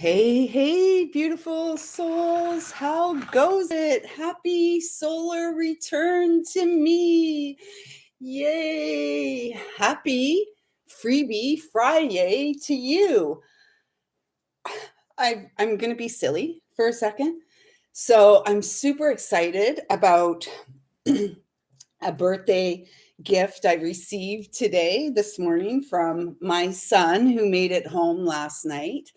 Hey, hey, beautiful souls. How goes it? Happy solar return to me. Yay. Happy freebie FriYAY to you. I'm going to be silly for a second. So I'm super excited about a birthday gift I received this morning from my son who made it home last night.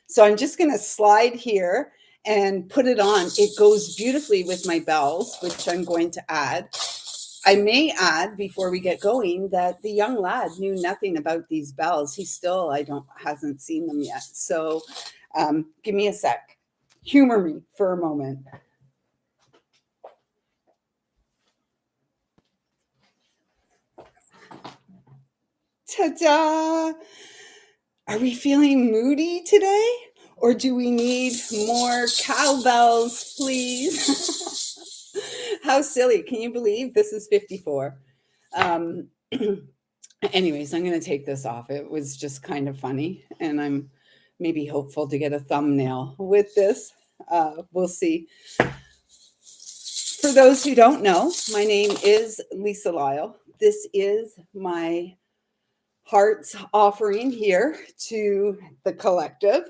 So I'm just going to slide here and put it on. It goes beautifully with my bells, which I'm going to add. I may add before we get going that the young lad knew nothing about these bells. He still, hasn't seen them yet. So give me a sec. Humor me for a moment. Ta-da! Are we feeling moody today? Or do we need more cowbells, please? How silly. Can you believe this is 54? Anyways, I'm going to take this off. It was just kind of funny. And I'm maybe hopeful to get a thumbnail with this. We'll see. For those who don't know, my name is lisalyle. This is my heart's offering here to the collective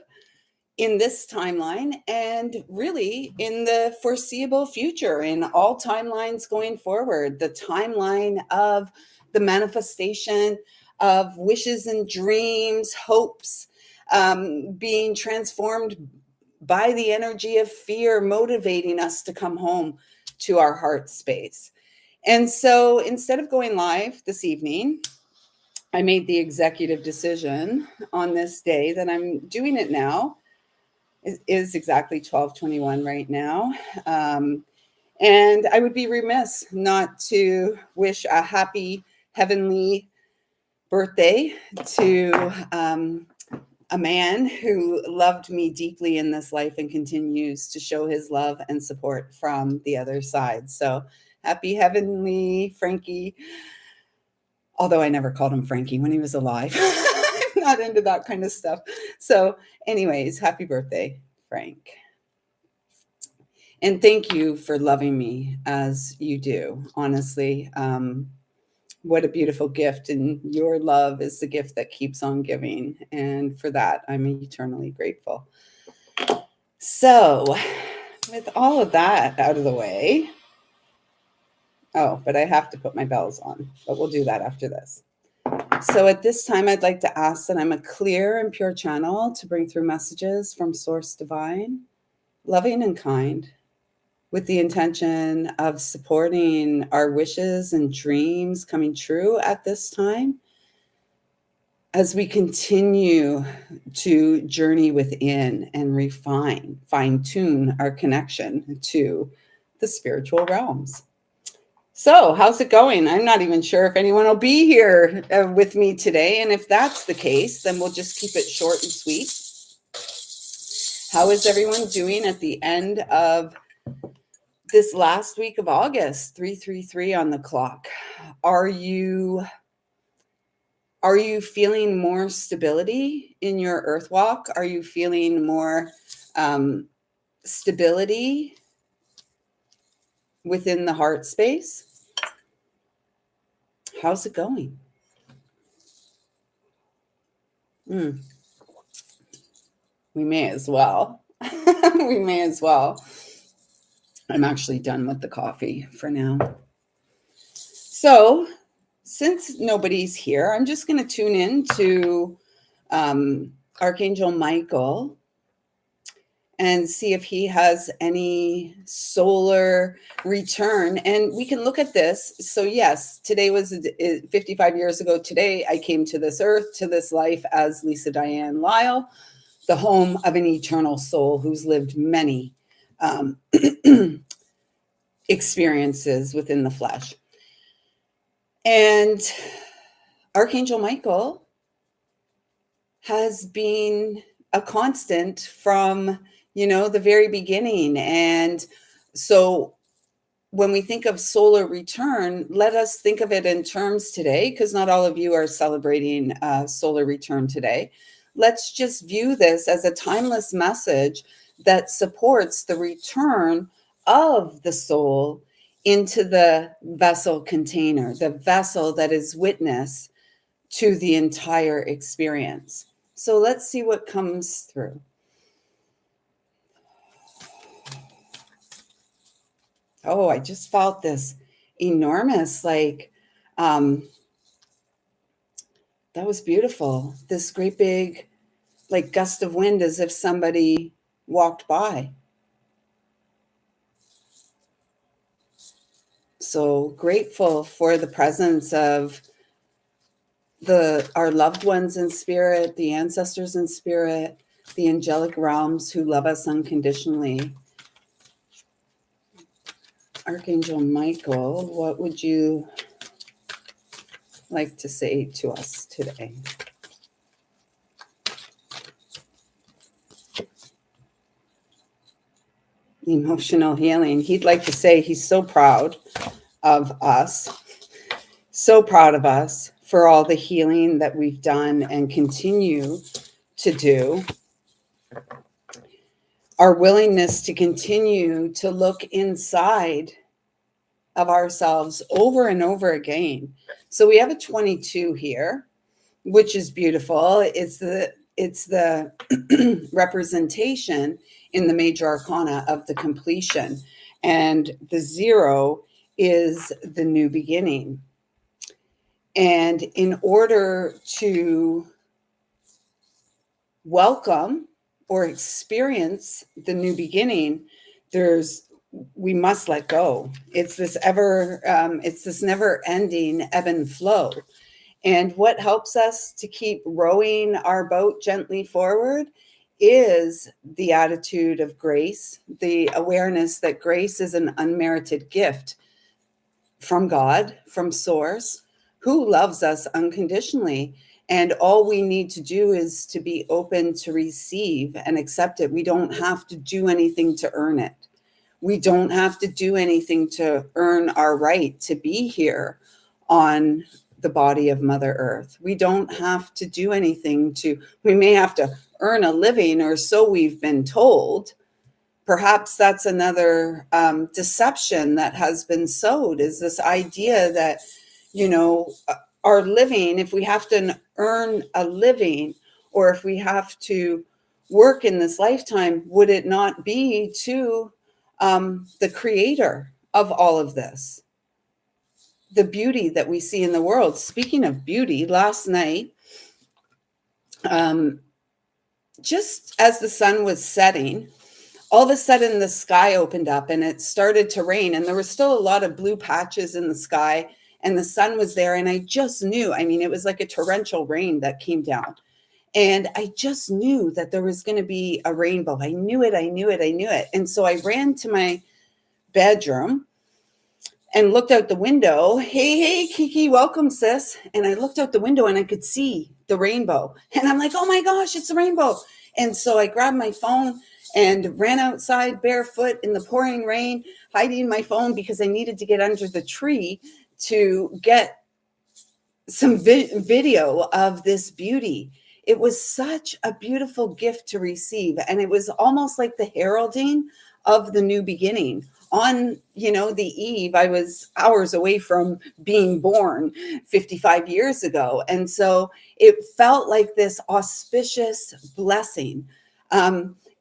in this timeline and really in the foreseeable future, in all timelines going forward, the timeline of the manifestation of wishes and dreams, hopes, being transformed by the energy of fear, motivating us to come home to our heart space. And so instead of going live this evening, I made the executive decision on this day that I'm doing it now. It is exactly 12:21 right now. And I would be remiss not to wish a happy heavenly birthday to a man who loved me deeply in this life and continues to show his love and support from the other side. So happy heavenly Frankie. Although I never called him Frankie when he was alive. I'm not into that kind of stuff. So anyways, happy birthday, Frank. And thank you for loving me as you do. Honestly, what a beautiful gift. And your love is the gift that keeps on giving. And for that, I'm eternally grateful. So with all of that out of the way, oh, but I have to put my bells on, but we'll do that after this. So at this time, I'd like to ask that I'm a clear and pure channel to bring through messages from Source Divine, loving and kind, with the intention of supporting our wishes and dreams coming true at this time as we continue to journey within and refine, fine-tune our connection to the spiritual realms. So, how's it going? I'm not even sure if anyone will be here with me today. And if that's the case, then we'll just keep it short and sweet. How is everyone doing at the end of this last week of August? 333 on the clock. Are you feeling more stability in your earth walk? Are you feeling more stability within the heart space? How's it going? We may as well. We may as well. I'm actually done with the coffee for now. So, since nobody's here, I'm just going to tune in to Archangel Michael and see if he has any solar return. And we can look at this. So yes, today was 55 years ago. Today, I came to this earth, to this life as Lisa Diane Lyle, the home of an eternal soul who's lived many experiences within the flesh. And Archangel Michael has been a constant from the very beginning. And so when we think of solar return, let us think of it in terms today, because not all of you are celebrating solar return today. let's just view this as a timeless message that supports the return of the soul into the vessel container, the vessel that is witness to the entire experience. So let's see what comes through. Oh, I just felt this enormous, like, that was beautiful. This great big, like, gust of wind, as if somebody walked by. So grateful for the presence of our loved ones in spirit, the ancestors in spirit, the angelic realms who love us unconditionally. Archangel Michael, what would you like to say to us today? Emotional healing. He'd like to say he's so proud of us, so proud of us for all the healing that we've done and continue to do. Our willingness to continue to look inside of ourselves over and over again. So we have a 22 here, which is beautiful. It's the representation in the major arcana of the completion, and the 0 is the new beginning. And in order to welcome or experience the new beginning, we must let go. It's this never ending ebb and flow. And what helps us to keep rowing our boat gently forward is the attitude of grace, the awareness that grace is an unmerited gift from God, from Source, who loves us unconditionally. And all we need to do is to be open to receive and accept it. We don't have to do anything to earn it. We don't have to do anything to earn our right to be here on the body of Mother Earth. We don't have to do anything we may have to earn a living, or so we've been told. Perhaps that's another deception that has been sowed, is this idea that, our living, if we have to earn a living, or if we have to work in this lifetime, would it not be to the creator of all of this? The beauty that we see in the world. Speaking of beauty, last night, just as the sun was setting, all of a sudden the sky opened up and it started to rain, and there was still a lot of blue patches in the sky, and the sun was there. And I just knew, it was like a torrential rain that came down. And I just knew that there was going to be a rainbow. I knew it. And so I ran to my bedroom and looked out the window. Hey, Kiki, welcome, sis. And I looked out the window and I could see the rainbow. And I'm like, oh my gosh, it's a rainbow. And so I grabbed my phone and ran outside barefoot in the pouring rain, hiding my phone because I needed to get under the tree to get some video of this beauty. It was such a beautiful gift to receive. And it was almost like the heralding of the new beginning. On, the eve, I was hours away from being born 55 years ago. And so it felt like this auspicious blessing.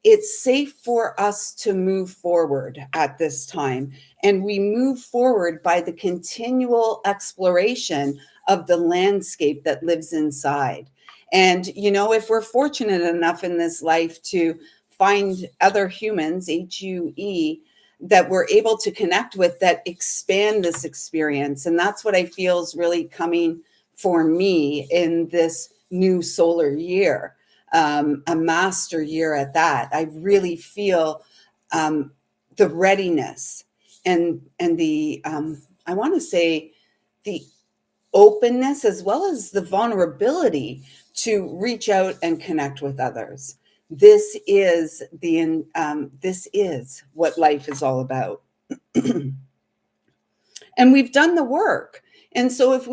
It's safe for us to move forward at this time. And we move forward by the continual exploration of the landscape that lives inside. And, if we're fortunate enough in this life to find other humans, HUE, that we're able to connect with, that expand this experience. And that's what I feel is really coming for me in this new solar year, a master year at that. I really feel the readiness and the, I want to say, the openness as well as the vulnerability to reach out and connect with others. This is what life is all about. And we've done the work. And so if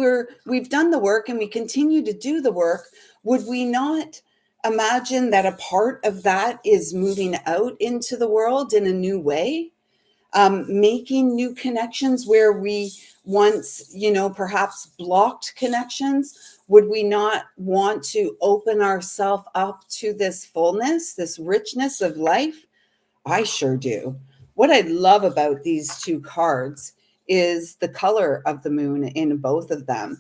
we've done the work and we continue to do the work, would we not imagine that a part of that is moving out into the world in a new way, making new connections where we once, perhaps blocked connections. Would we not want to open ourselves up to this fullness, this richness of life? I sure do. What I love about these two cards is the color of the moon in both of them.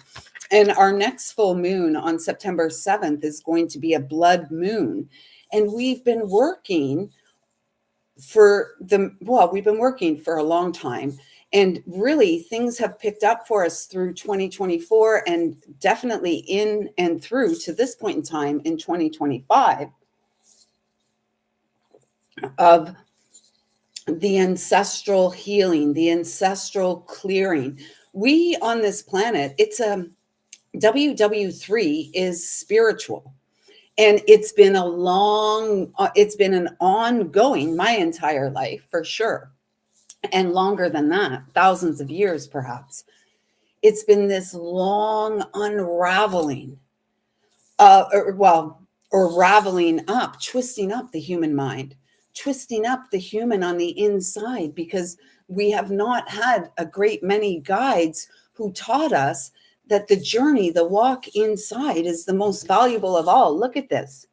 And our next full moon on September 7th is going to be a blood moon. And we've been working we've been working for a long time. And really, things have picked up for us through 2024 and definitely in and through to this point in time in 2025 of the ancestral healing, the ancestral clearing. We on this planet, it's a WW3 is spiritual. And it's been an ongoing, my entire life for sure. And longer than that, thousands of years perhaps. It's been this long unraveling, or raveling up, twisting up the human mind, twisting up the human on the inside, because we have not had a great many guides who taught us that the journey, the walk inside is the most valuable of all. Look at this.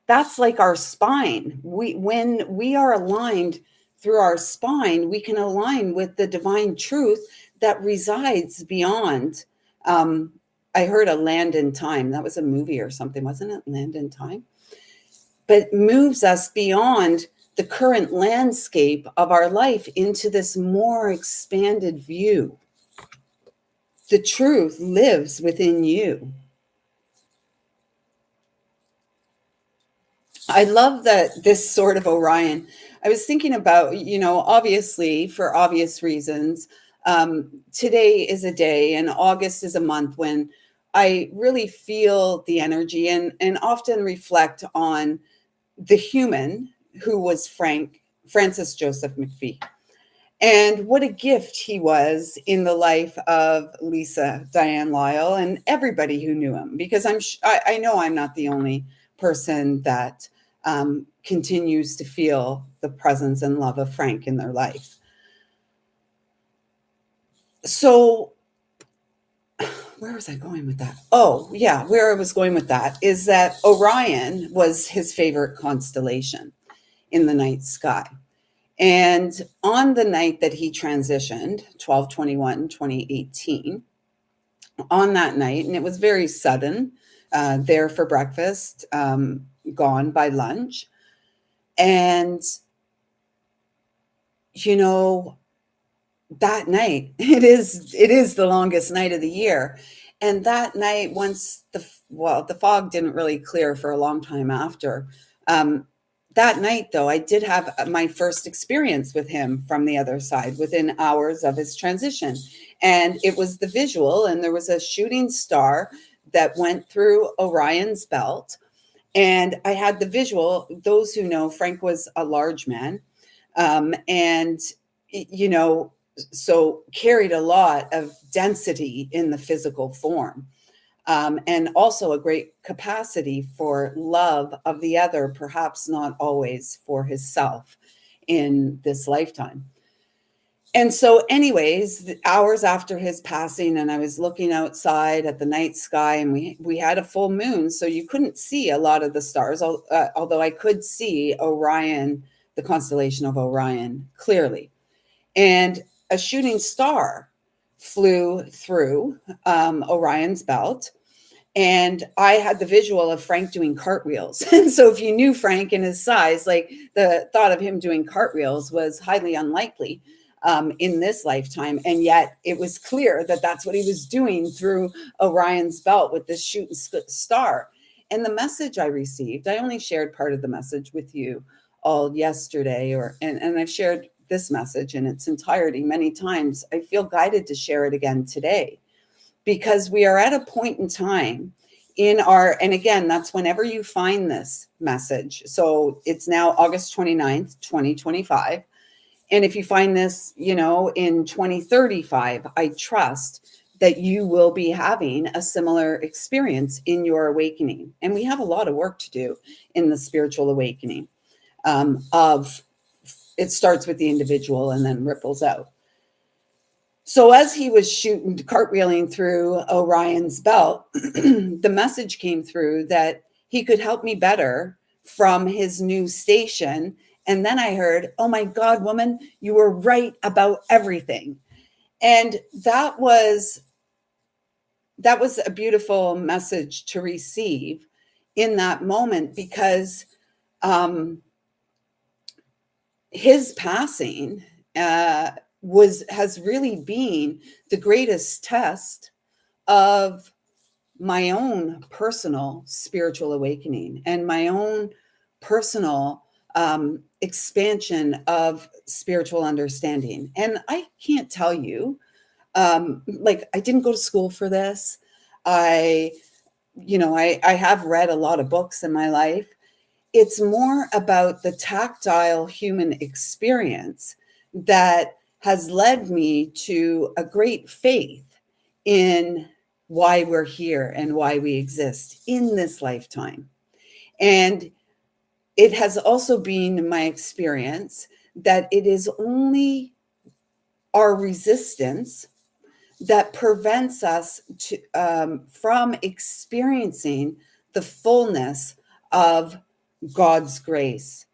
That's like our spine. When we are aligned through our spine, we can align with the divine truth that resides beyond. I heard a Land in Time. That was a movie or something, wasn't it? Land in Time. But moves us beyond the current landscape of our life into this more expanded view. The truth lives within you. I love that this sort of Orion. I was thinking about, obviously for obvious reasons, today is a day and August is a month when I really feel the energy and often reflect on the human who was Francis Joseph McPhee. And what a gift he was in the life of Lisa Diane Lyle and everybody who knew him, because I know I'm not the only person that continues to feel the presence and love of Frank in their life. So where was I going with that? Oh, yeah, where I was going with that is that Orion was his favorite constellation in the night sky. And on the night that he transitioned, 12/21/2018, on that night, and it was very sudden, there for breakfast, gone by lunch. And, that night, it is the longest night of the year. And that night, once the fog didn't really clear for a long time after, that night, though, I did have my first experience with him from the other side within hours of his transition. And it was the visual, and there was a shooting star that went through Orion's belt. And I had the visual. Those who know, Frank was a large man, and, so carried a lot of density in the physical form. And also a great capacity for love of the other, perhaps not always for himself in this lifetime. And so anyways, hours after his passing, and I was looking outside at the night sky, and we had a full moon, so you couldn't see a lot of the stars, although I could see Orion, the constellation of Orion, clearly. And a shooting star flew through Orion's belt. And I had the visual of Frank doing cartwheels. And so if you knew Frank and his size, like the thought of him doing cartwheels was highly unlikely in this lifetime. And yet it was clear that that's what he was doing through Orion's belt with this shooting star. And the message I received, I only shared part of the message with you all yesterday, and I've shared this message in its entirety many times. I feel guided to share it again today, because we are at a point in time and again, that's whenever you find this message. So it's now August 29th, 2025. And if you find this, in 2035, I trust that you will be having a similar experience in your awakening. And we have a lot of work to do in the spiritual awakening. Of it starts with the individual and then ripples out. So as he was cartwheeling through Orion's belt, the message came through that he could help me better from his new station. And then I heard, oh my God, woman, you were right about everything. And that was a beautiful message to receive in that moment, because his passing has really been the greatest test of my own personal spiritual awakening and my own personal expansion of spiritual understanding. And I can't tell you, like, I didn't go to school for this. I have read a lot of books in my life. It's more about the tactile human experience that has led me to a great faith in why we're here and why we exist in this lifetime. And it has also been my experience that it is only our resistance that prevents us from experiencing the fullness of God's grace,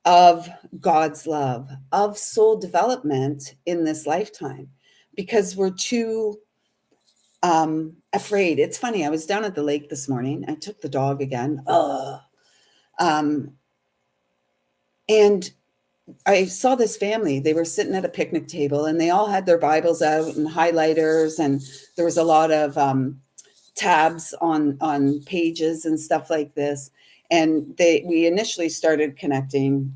of God's love, of soul development in this lifetime, because we're too afraid. It's funny. I was down at the lake this morning. I took the dog again. And I saw this family. They were sitting at a picnic table and they all had their Bibles out and highlighters. And there was a lot of tabs on pages and stuff like this. And we initially started connecting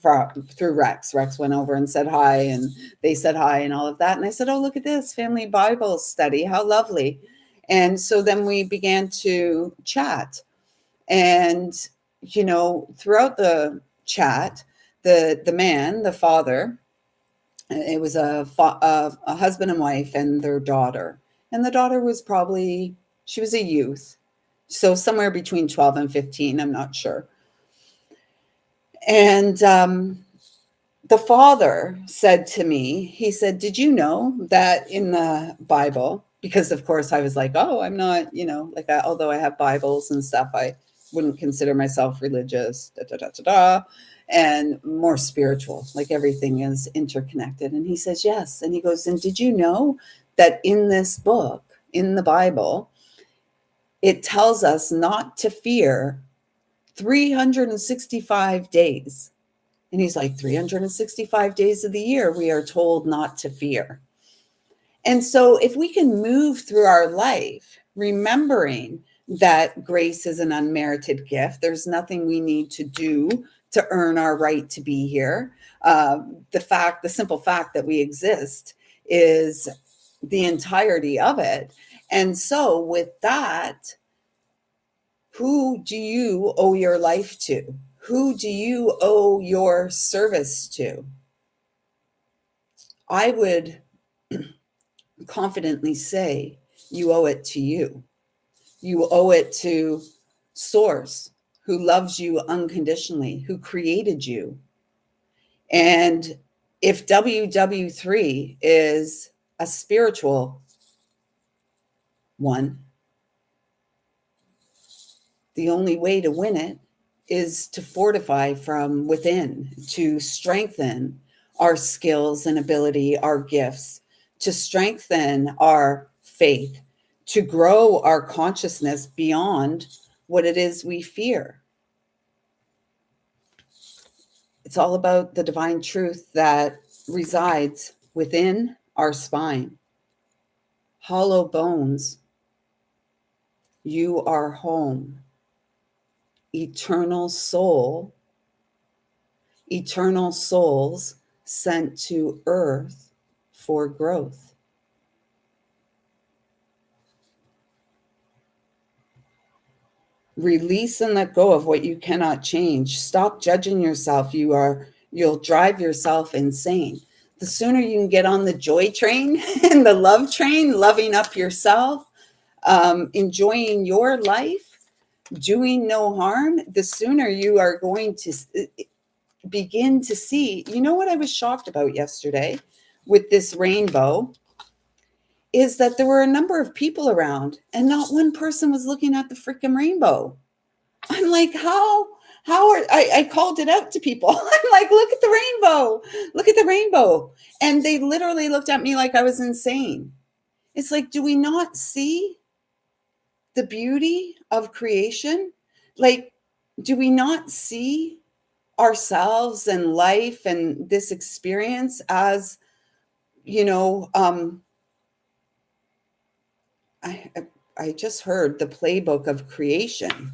through Rex. Rex went over and said hi, and they said hi and all of that. And I said, oh, look at this family Bible study. How lovely. And so then we began to chat. And, throughout the chat, the man, the father, it was a husband and wife and their daughter. And the daughter was she was a youth. So somewhere between 12 and 15, I'm not sure. And the father said to me, he said, did you know that in the Bible, because of course I was like, oh, I'm not, although I have Bibles and stuff, I wouldn't consider myself religious, and more spiritual, like everything is interconnected. And he says, yes. And he goes, and did you know that in this book, in the Bible, it tells us not to fear 365 days. And he's like, 365 days of the year, we are told not to fear. And so if we can move through our life, remembering that grace is an unmerited gift, there's nothing we need to do to earn our right to be here. The simple fact that we exist is the entirety of it. And so with that, who do you owe your life to? Who do you owe your service to? I would confidently say you owe it to you. You owe it to Source, who loves you unconditionally, who created you. And if WW3 is a spiritual one, the only way to win it is to fortify from within, to strengthen our skills and ability, our gifts, to strengthen our faith, to grow our consciousness beyond what it is we fear. It's all about the divine truth that resides within our spine. Hollow bones, you are home. Eternal soul, eternal souls sent to earth for growth. Release and let go of what you cannot change. Stop judging yourself. You'll drive yourself insane. the sooner you can get on the joy train and the love train, loving up yourself, enjoying your life, doing no harm, the sooner you are going to begin to see. You know what I was shocked about yesterday with this rainbow is that there were a number of people around and not one person was looking at the freaking rainbow. I'm like, how are I called it out to people. I'm like, look at the rainbow. Look at the rainbow. And they literally looked at me like I was insane. It's like, do we not see the beauty of creation? Like, do we not see ourselves and life and this experience as, you know, I just heard the playbook of creation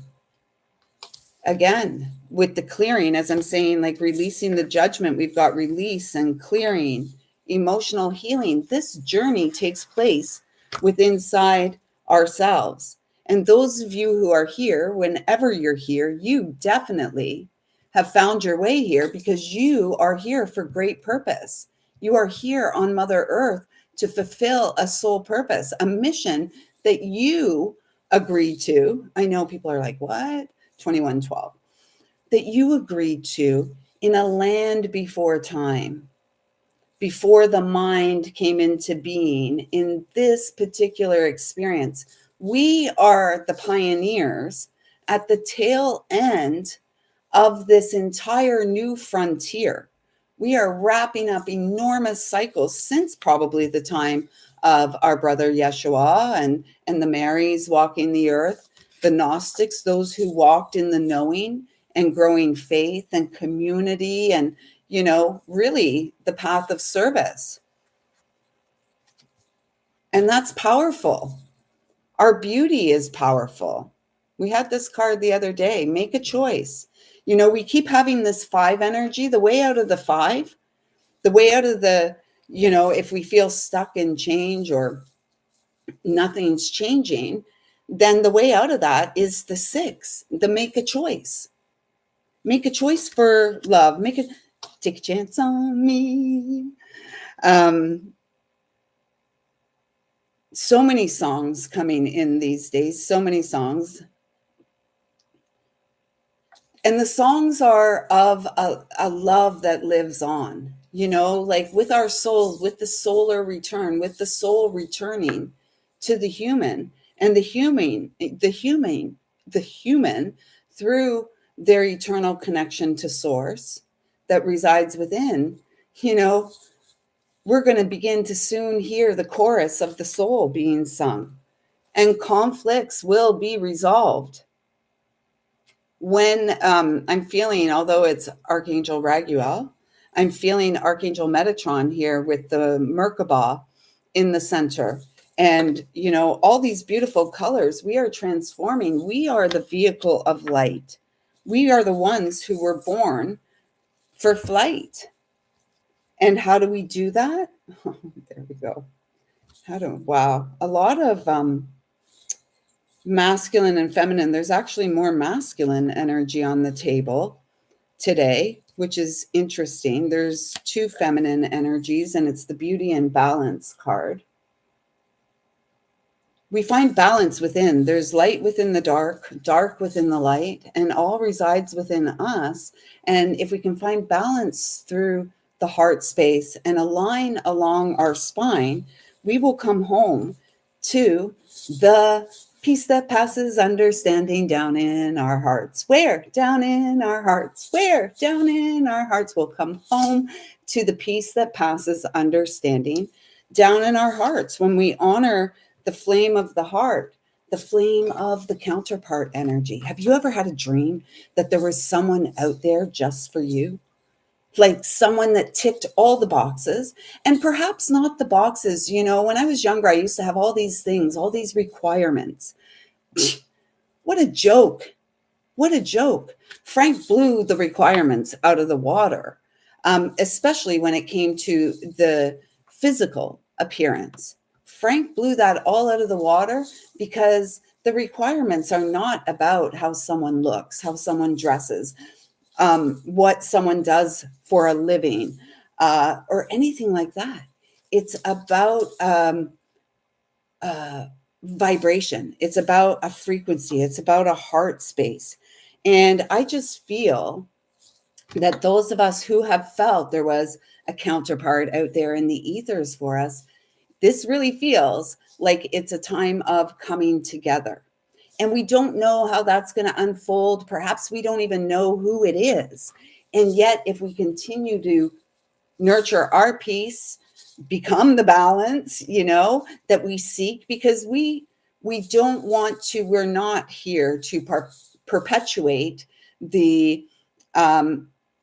again with the clearing, as I'm saying, like releasing the judgment. We've got release and clearing, emotional healing. This journey takes place within inside ourselves. And those of you who are here, whenever you're here, you definitely have found your way here because you are here for great purpose. You are here on Mother Earth to fulfill a soul purpose, a mission that you agreed to. I know people are like, what? 2112. That you agreed to in a land before time, before the mind came into being in this particular experience. We are the pioneers at the tail end of this entire new frontier. We are wrapping up enormous cycles since probably the time of our brother Yeshua and the Marys walking the earth, the Gnostics, those who walked in the knowing and growing faith and community and, you know, really the path of service. And that's powerful. Our beauty is powerful. We had this card the other day, make a choice. You know, we keep having this 5 energy, the way out of the 5, the way out of the, you know, if we feel stuck in change or nothing's changing, then the way out of that is the 6, the make a choice. Make a choice for love. Take a chance on me. So many songs coming in these days, so many songs. And the songs are of a love that lives on, you know, like with our souls, with the SOULar return, with the soul returning to the human and the human through their eternal connection to source that resides within, you know, we're going to begin to soon hear the chorus of the soul being sung, and conflicts will be resolved. When I'm feeling, although it's Archangel Raguel, I'm feeling Archangel Metatron here with the Merkabah in the center. And, you know, all these beautiful colors, we are transforming. We are the vehicle of light. We are the ones who were born for flight. And how do we do that? Oh, there we go. Wow. A lot of masculine and feminine. There's actually more masculine energy on the table today, which is interesting. There's 2 feminine energies, and it's the beauty and balance card. We find balance within. There's light within the dark, dark within the light, and all resides within us. And if we can find balance through the heart space and align along our spine, we will come home to the peace that passes understanding down in our hearts. Where? Down in our hearts. Where? Down in our hearts. We'll come home to the peace that passes understanding down in our hearts when we honor the flame of the heart, the flame of the counterpart energy. Have you ever had a dream that there was someone out there just for you? Like someone that ticked all the boxes, and perhaps not the boxes. You know, when I was younger, I used to have all these things, all these requirements. What a joke. What a joke. Frank blew the requirements out of the water, especially when it came to the physical appearance. Frank blew that all out of the water because the requirements are not about how someone looks, how someone dresses, what someone does for a living, or anything like that. It's about vibration. It's about a frequency. It's about a heart space. And I just feel that those of us who have felt there was a counterpart out there in the ethers for us, this really feels like it's a time of coming together. And we don't know how that's going to unfold. Perhaps we don't even know who it is. And yet, if we continue to nurture our peace, become the balance, that we seek, because we don't want to, we're not here to perpetuate the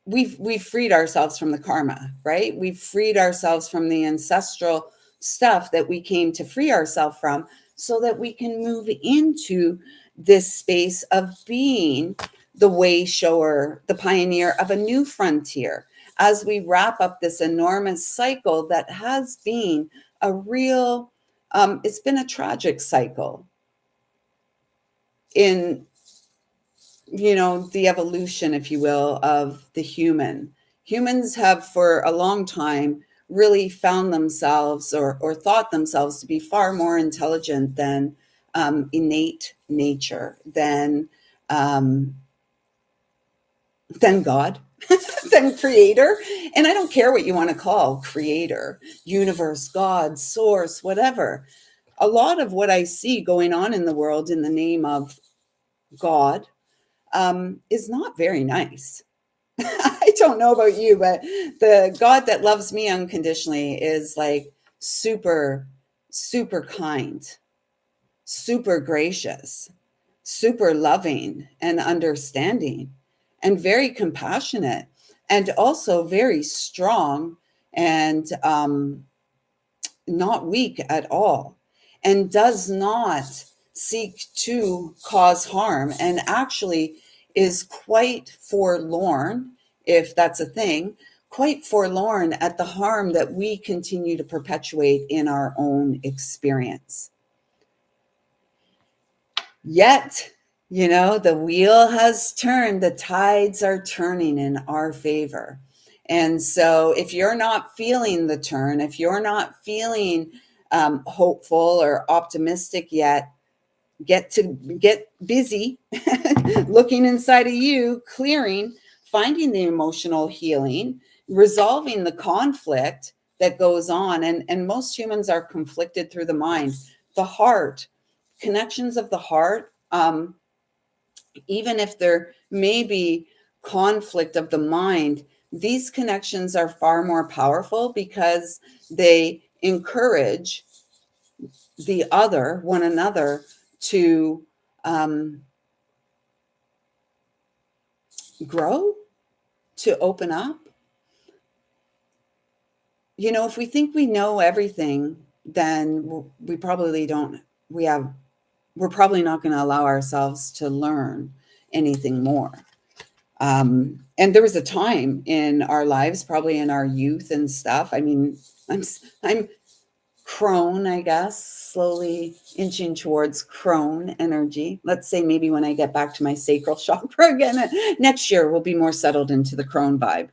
we've freed ourselves from the karma, right? We've freed ourselves from the ancestral stuff that we came to free ourselves from, so that we can move into this space of being the way shower, the pioneer of a new frontier, as we wrap up this enormous cycle that has been a real, it's been a tragic cycle in, the evolution, if you will, of the human. Humans have for a long time really found themselves or thought themselves to be far more intelligent than innate nature, than God, than creator. And I don't care what you want to call creator, universe, God, source, whatever. A lot of what I see going on in the world in the name of God is not very nice. I don't know about you, but the God that loves me unconditionally is like super, super kind, super gracious, super loving and understanding, and very compassionate, and also very strong, and not weak at all, and does not seek to cause harm, and actually is quite forlorn, if that's a thing, quite forlorn at the harm that we continue to perpetuate in our own experience. Yet, the wheel has turned, the tides are turning in our favor. And so if you're not feeling the turn, if you're not feeling hopeful or optimistic yet, get busy looking inside of you, clearing, finding the emotional healing, resolving the conflict that goes on. And most humans are conflicted through the mind, the heart, connections of the heart. Even if there may be conflict of the mind, these connections are far more powerful because they encourage the other, one another, to grow, to open up. If we think we know everything, then we probably don't. We're probably not going to allow ourselves to learn anything more. And there was a time in our lives, probably in our youth and stuff. I mean, I'm crone, I guess, slowly inching towards crone energy. Let's say maybe when I get back to my sacral chakra again, next year we'll be more settled into the crone vibe.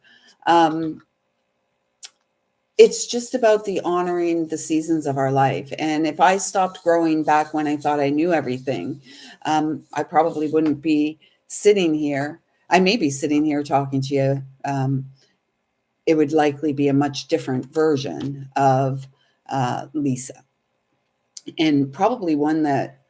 It's just about the honoring the seasons of our life. And if I stopped growing back when I thought I knew everything, I probably wouldn't be sitting here. I may be sitting here talking to you. It would likely be a much different version of Lisa, and probably one that,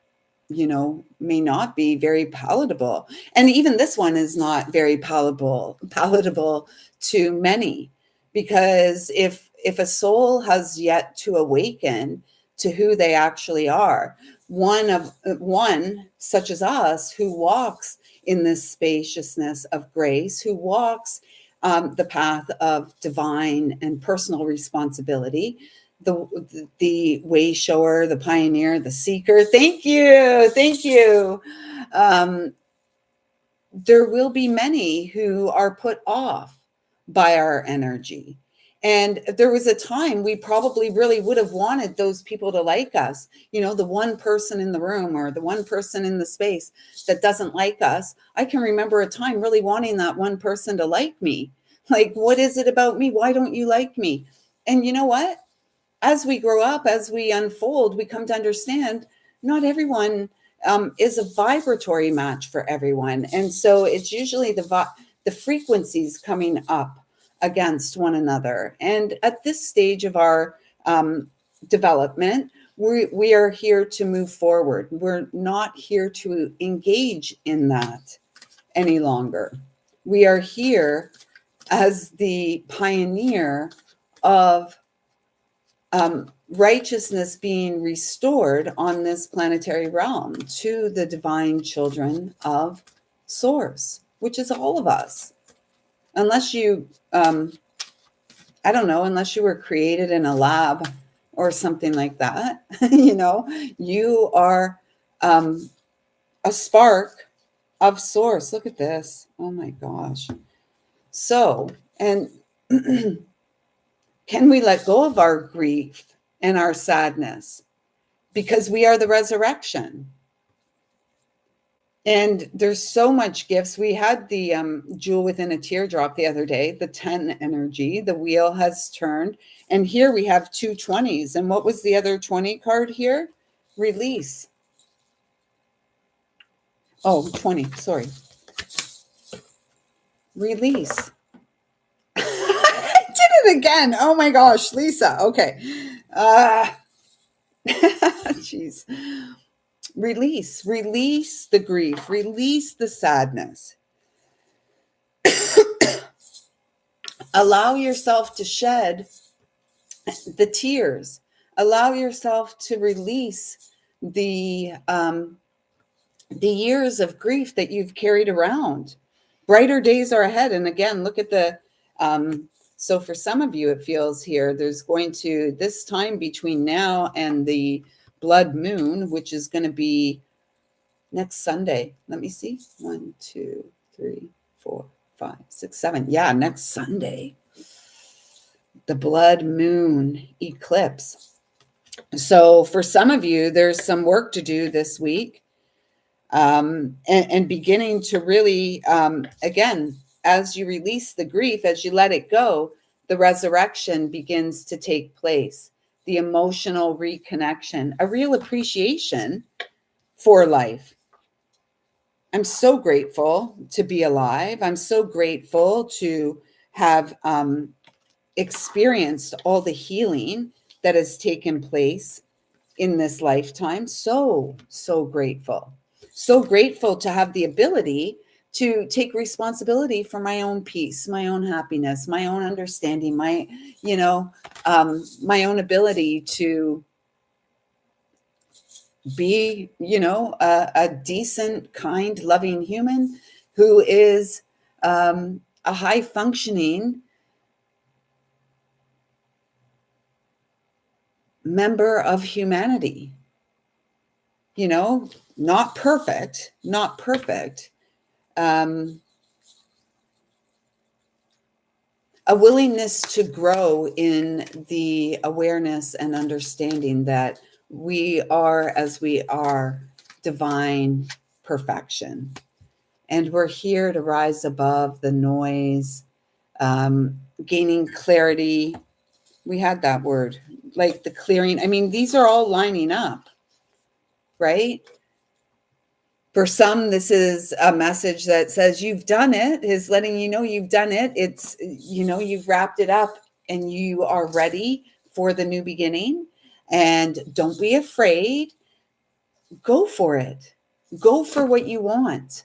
may not be very palatable. And even this one is not very palatable to many, because if a soul has yet to awaken to who they actually are, one such as us, who walks in this spaciousness of grace, who walks the path of divine and personal responsibility, the way shower, the pioneer, the seeker. Thank you. There will be many who are put off by our energy. And there was a time we probably really would have wanted those people to like us. The one person in the room or the one person in the space that doesn't like us. I can remember a time really wanting that one person to like me. Like, what is it about me? Why don't you like me? And you know what? As we grow up, as we unfold, we come to understand not everyone is a vibratory match for everyone. And so it's usually the frequencies coming up against one another. And at this stage of our development, we are here to move forward. We're not here to engage in that any longer. We are here as the pioneer of righteousness being restored on this planetary realm to the divine children of Source, which is all of us. Unless you, I don't know, unless you were created in a lab or something like that, you are a spark of Source. Look at this. Oh my gosh. So, and can we let go of our grief and our sadness? Because we are the resurrection. And there's so much gifts. We had the jewel within a teardrop the other day, the 10 energy. The wheel has turned. And here we have 2 20s. And what was the other 20 card here? Release. Oh, 20. Sorry. Release. I did it again. Oh my gosh, Lisa. Okay. Jeez. Release the grief, release the sadness. Allow yourself to shed the tears. Allow yourself to release the years of grief that you've carried around. Brighter days are ahead. And again, look at the so for some of you, it feels here there's going to this time between now and the blood moon, which is going to be next Sunday. Let me see. 1, 2, 3, 4, 5, 6, 7. Yeah, next Sunday. The blood moon eclipse. So for some of you, there's some work to do this week. And beginning to really, again, as you release the grief, as you let it go, the resurrection begins to take place. The emotional reconnection, a real appreciation for life. I'm so grateful to be alive. I'm so grateful to have experienced all the healing that has taken place in this lifetime. So grateful. So grateful to have the ability to take responsibility for my own peace, my own happiness, my own understanding, my own ability to be, a decent, kind, loving human who is a high functioning member of humanity. Not perfect. A willingness to grow in the awareness and understanding that we are, as we are, divine perfection. And we're here to rise above the noise, gaining clarity. We had that word, like the clearing. I mean, these are all lining up, right? For some, this is a message that says you've done it, is letting you know you've done it. It's, you've wrapped it up and you are ready for the new beginning. And don't be afraid. Go for it. Go for what you want.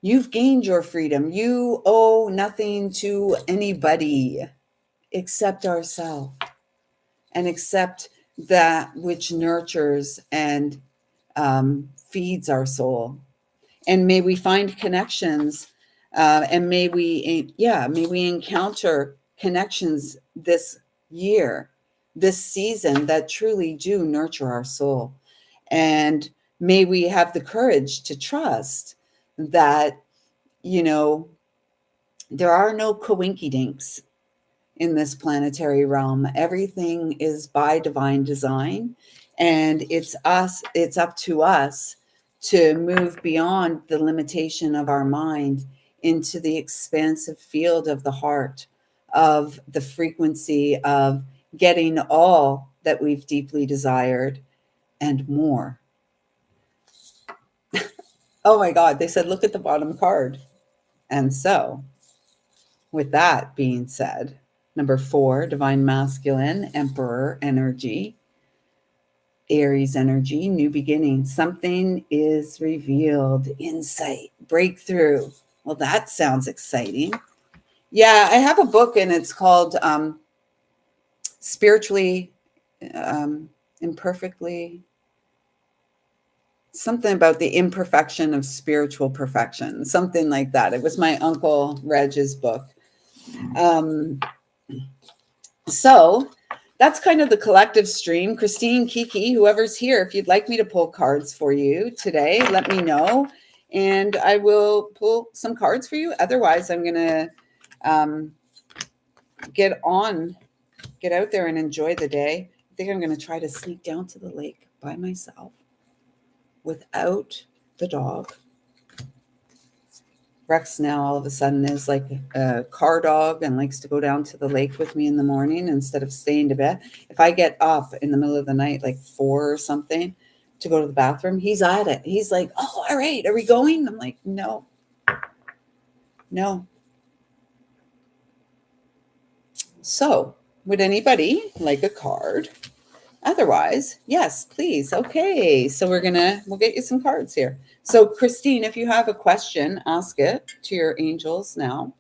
You've gained your freedom. You owe nothing to anybody except ourselves, and accept that which nurtures and feeds our soul. And may we find connections, and may we encounter connections this year, this season, that truly do nurture our soul. And may we have the courage to trust that, there are no coinkydinks in this planetary realm. Everything is by divine design, and it's up to us to move beyond the limitation of our mind into the expansive field of the heart, of the frequency of getting all that we've deeply desired and more. Oh my God, they said, look at the bottom card. And so, with that being said, number 4, divine masculine, emperor energy, Aries energy, new beginning. Something is revealed, insight, breakthrough. Well, that sounds exciting. Yeah, I have a book and it's called Spiritually Imperfectly, something about the imperfection of spiritual perfection, something like that. It was my uncle Reg's book. So that's kind of the collective stream. Christine, Kiki, whoever's here, if you'd like me to pull cards for you today, let me know. And I will pull some cards for you. Otherwise, I'm going to get out there and enjoy the day. I think I'm going to try to sneak down to the lake by myself without the dog. Rex now all of a sudden is like a car dog and likes to go down to the lake with me in the morning instead of staying to bed. If I get up in the middle of the night, like 4 or something, to go to the bathroom, he's at it. He's like, oh, all right, are we going? I'm like, no. So would anybody like a card? Otherwise, yes, please. Okay, so we'll get you some cards here. So Christine, if you have a question, ask it to your angels now.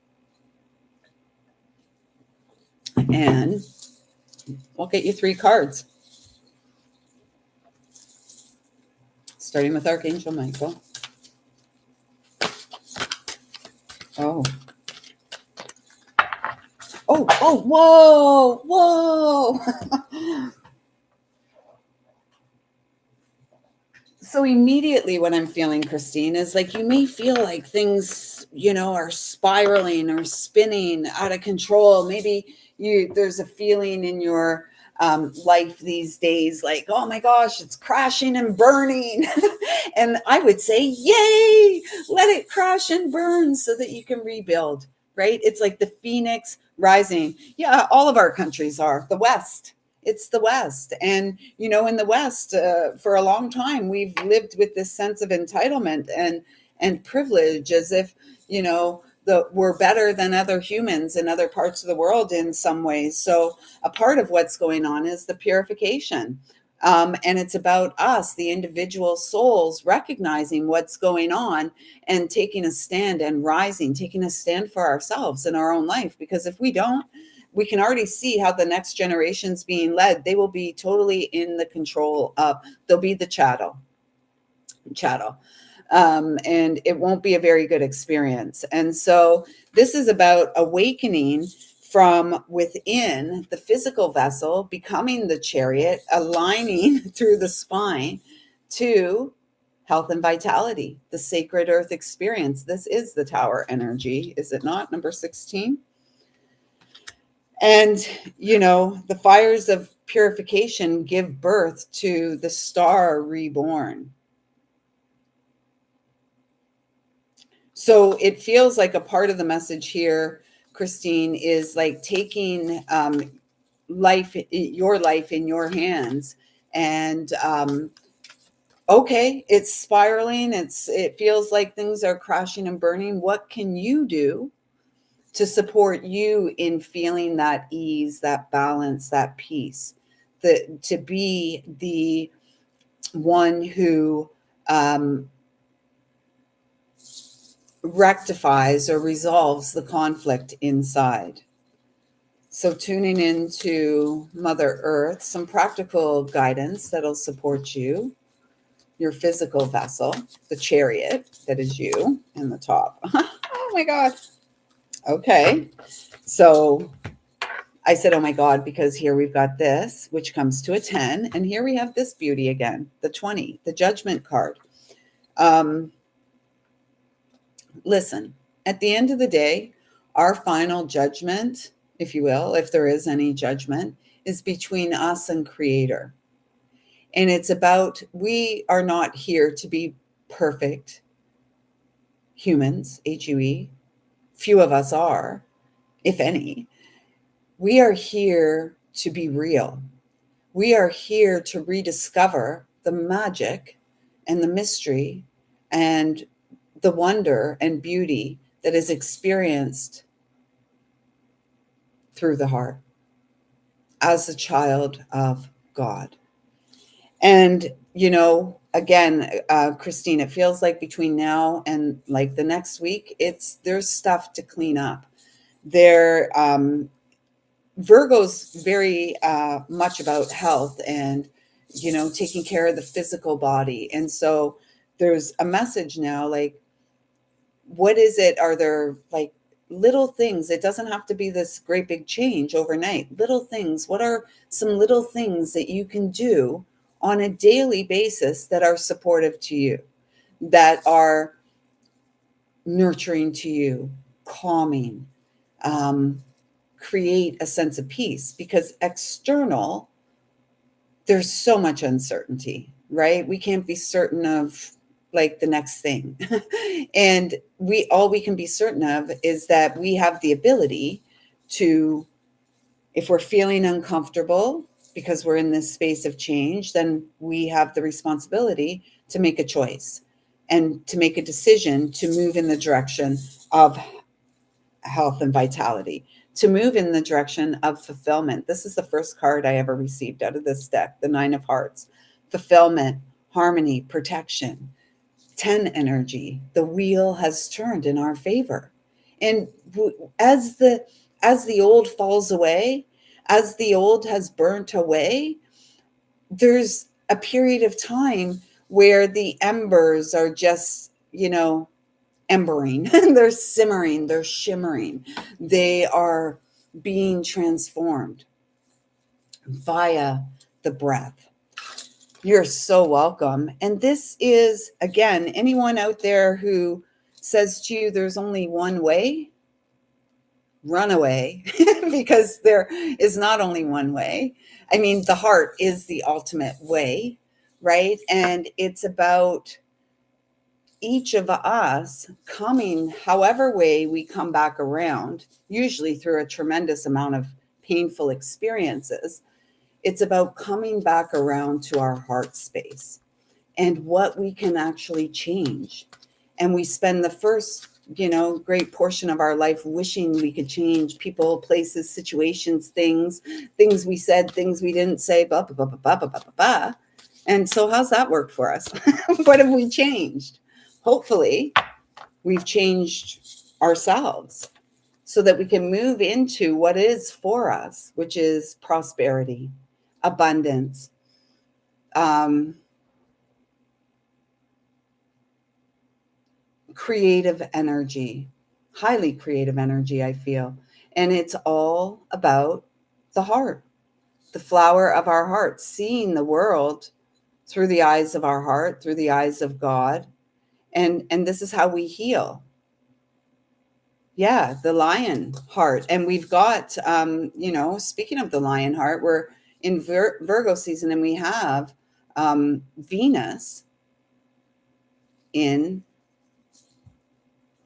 And we'll get you 3 cards. Starting with Archangel Michael. Oh, whoa. So immediately what I'm feeling, Christine, is like you may feel like things, are spiraling or spinning out of control. Maybe there's a feeling in your life these days like, oh my gosh, it's crashing and burning. And I would say, yay, let it crash and burn so that you can rebuild, right? It's like the phoenix rising. Yeah, all of our countries are. The West. It's the West. And, in the West, for a long time, we've lived with this sense of entitlement and privilege as if, we're better than other humans in other parts of the world in some ways. So a part of what's going on is the purification. And it's about us, the individual souls, recognizing what's going on and taking a stand and rising, taking a stand for ourselves in our own life. Because if we don't, we can already see how the next generation's being led. They will be totally in the control of, they'll be the chattel. And it won't be a very good experience. And so this is about awakening from within the physical vessel, becoming the chariot, aligning through the spine to health and vitality, the sacred earth experience. This is the tower energy, is it not? Number 16. And, the fires of purification give birth to the star reborn. So it feels like a part of the message here, Christine, is like taking your life in your hands. And okay, it's spiraling. It feels like things are crashing and burning. What can you do to support you in feeling that ease, that balance, that peace, to be the one who rectifies or resolves the conflict inside? So tuning into Mother Earth, some practical guidance that'll support you, your physical vessel, the chariot that is you in the top. Oh my God. Okay. So I said, oh my God, because here we've got this, which comes to a 10. And here we have this beauty again, the 20, the judgment card. Listen, at the end of the day, our final judgment, if you will, if there is any judgment, is between us and Creator. And it's about, we are not here to be perfect humans, HUE. few of us are, if any. We are here to be real. We are here to rediscover the magic and the mystery and the wonder and beauty that is experienced through the heart as a child of God. And, again, Christine, it feels like between now and like the next week, there's stuff to clean up. Virgo's very much about health and, taking care of the physical body. And so there's a message now, like, what is it? Are there like little things? It doesn't have to be this great big change overnight. Little things. What are some little things that you can do on a daily basis that are supportive to you, that are nurturing to you, calming, create a sense of peace? Because external, there's so much uncertainty, right? We can't be certain of like the next thing. And all we can be certain of is that we have the ability to, if we're feeling uncomfortable because we're in this space of change, then we have the responsibility to make a choice and to make a decision to move in the direction of health and vitality, to move in the direction of fulfillment. This is the first card I ever received out of this deck, the Nine of Hearts. Fulfillment, harmony, protection, 10 energy. The wheel has turned in our favor. And as the old falls away, as the old has burnt away, there's a period of time where the embers are just, embering. They're simmering, they're shimmering. They are being transformed via the breath. You're so welcome. And this is, again, anyone out there who says to you there's only one way, run away, because there is not only one way. I mean, the heart is the ultimate way, right? And it's about each of us coming, however way we come back around, usually through a tremendous amount of painful experiences. It's about coming back around to our heart space and what we can actually change. And we spend the first, great portion of our life wishing we could change people, places, situations, things we said, things we didn't say, blah, blah, blah, blah, blah, blah, blah, blah. And so how's that worked for us? What have we changed? Hopefully, we've changed ourselves so that we can move into what is for us, which is prosperity, abundance, creative energy, highly creative energy, I feel. And it's all about the heart, the flower of our heart, seeing the world through the eyes of our heart, through the eyes of God. And this is how we heal. Yeah, the lion heart. And we've got, speaking of the lion heart, we're in Virgo season and we have Venus in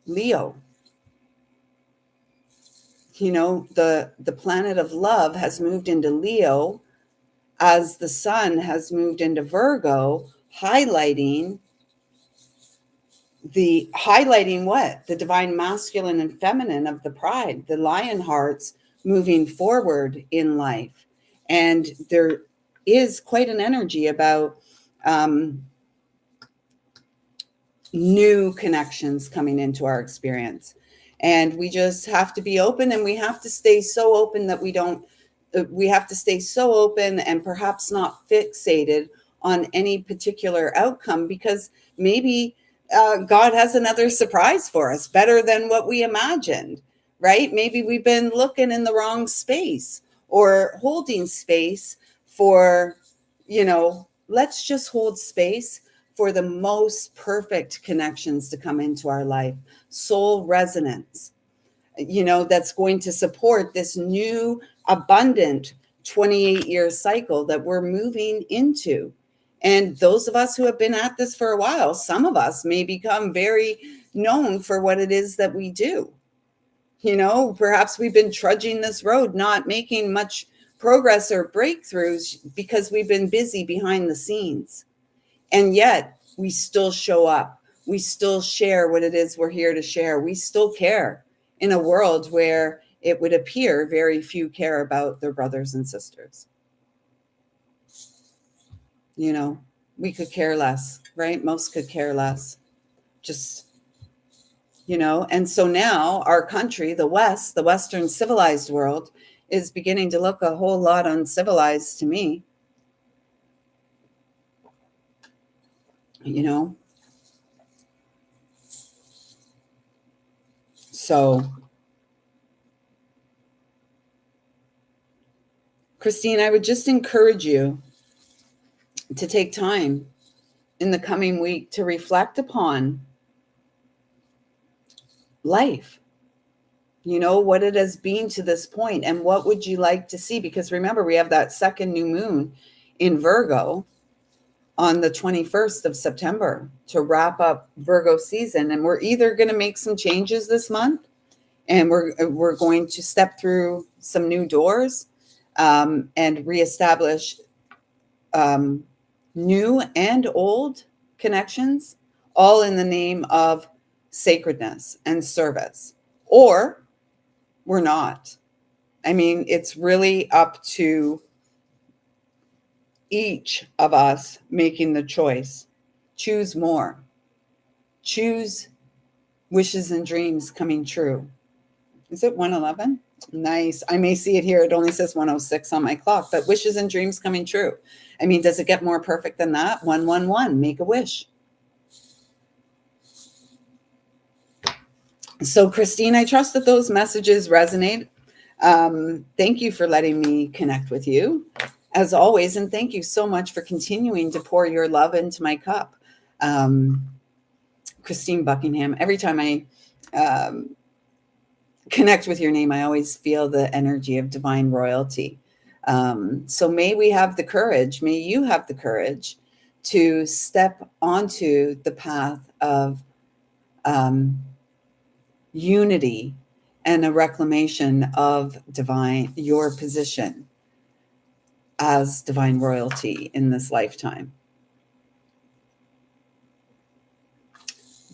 Leo. The planet of love has moved into Leo as the sun has moved into Virgo, highlighting what? The divine masculine and feminine of the pride, the lion hearts moving forward in life. And there is quite an energy about new connections coming into our experience. And we just have to be open, and we have to stay so open that we have to stay so open and perhaps not fixated on any particular outcome, because maybe God has another surprise for us, better than what we imagined, right? Maybe we've been looking in the wrong space or holding space for, let's just hold space for the most perfect connections to come into our life. Soul resonance, that's going to support this new, abundant 28-year cycle that we're moving into. And those of us who have been at this for a while, some of us may become very known for what it is that we do. Perhaps we've been trudging this road, not making much progress or breakthroughs because we've been busy behind the scenes. And yet we still show up. We still share what it is we're here to share. We still care in a world where it would appear very few care about their brothers and sisters. We could care less, right? Most could care less. Just, and so now our country, the West, the Western civilized world, is beginning to look a whole lot uncivilized to me. So, Christine, I would just encourage you to take time in the coming week to reflect upon life, what it has been to this point, and what would you like to see? Because remember, we have that second new moon in Virgo on the 21st of September to wrap up Virgo season. And we're either going to make some changes this month, and we're going to step through some new doors and reestablish new and old connections, all in the name of sacredness and service, or we're not. I mean, it's really up to each of us making the choice. Choose more. Choose wishes and dreams coming true. Is it 111? Nice. I may see it here. It only says 106 on my clock, but wishes and dreams coming true. I mean, does it get more perfect than that? 111, make a wish. So, Christine, I trust that those messages resonate. Thank you for letting me connect with you, as always. And thank you so much for continuing to pour your love into my cup. Christine Buckingham, every time I connect with your name, I always feel the energy of divine royalty. So may we have the courage, may you have the courage to step onto the path of unity and a reclamation of your position as divine royalty in this lifetime.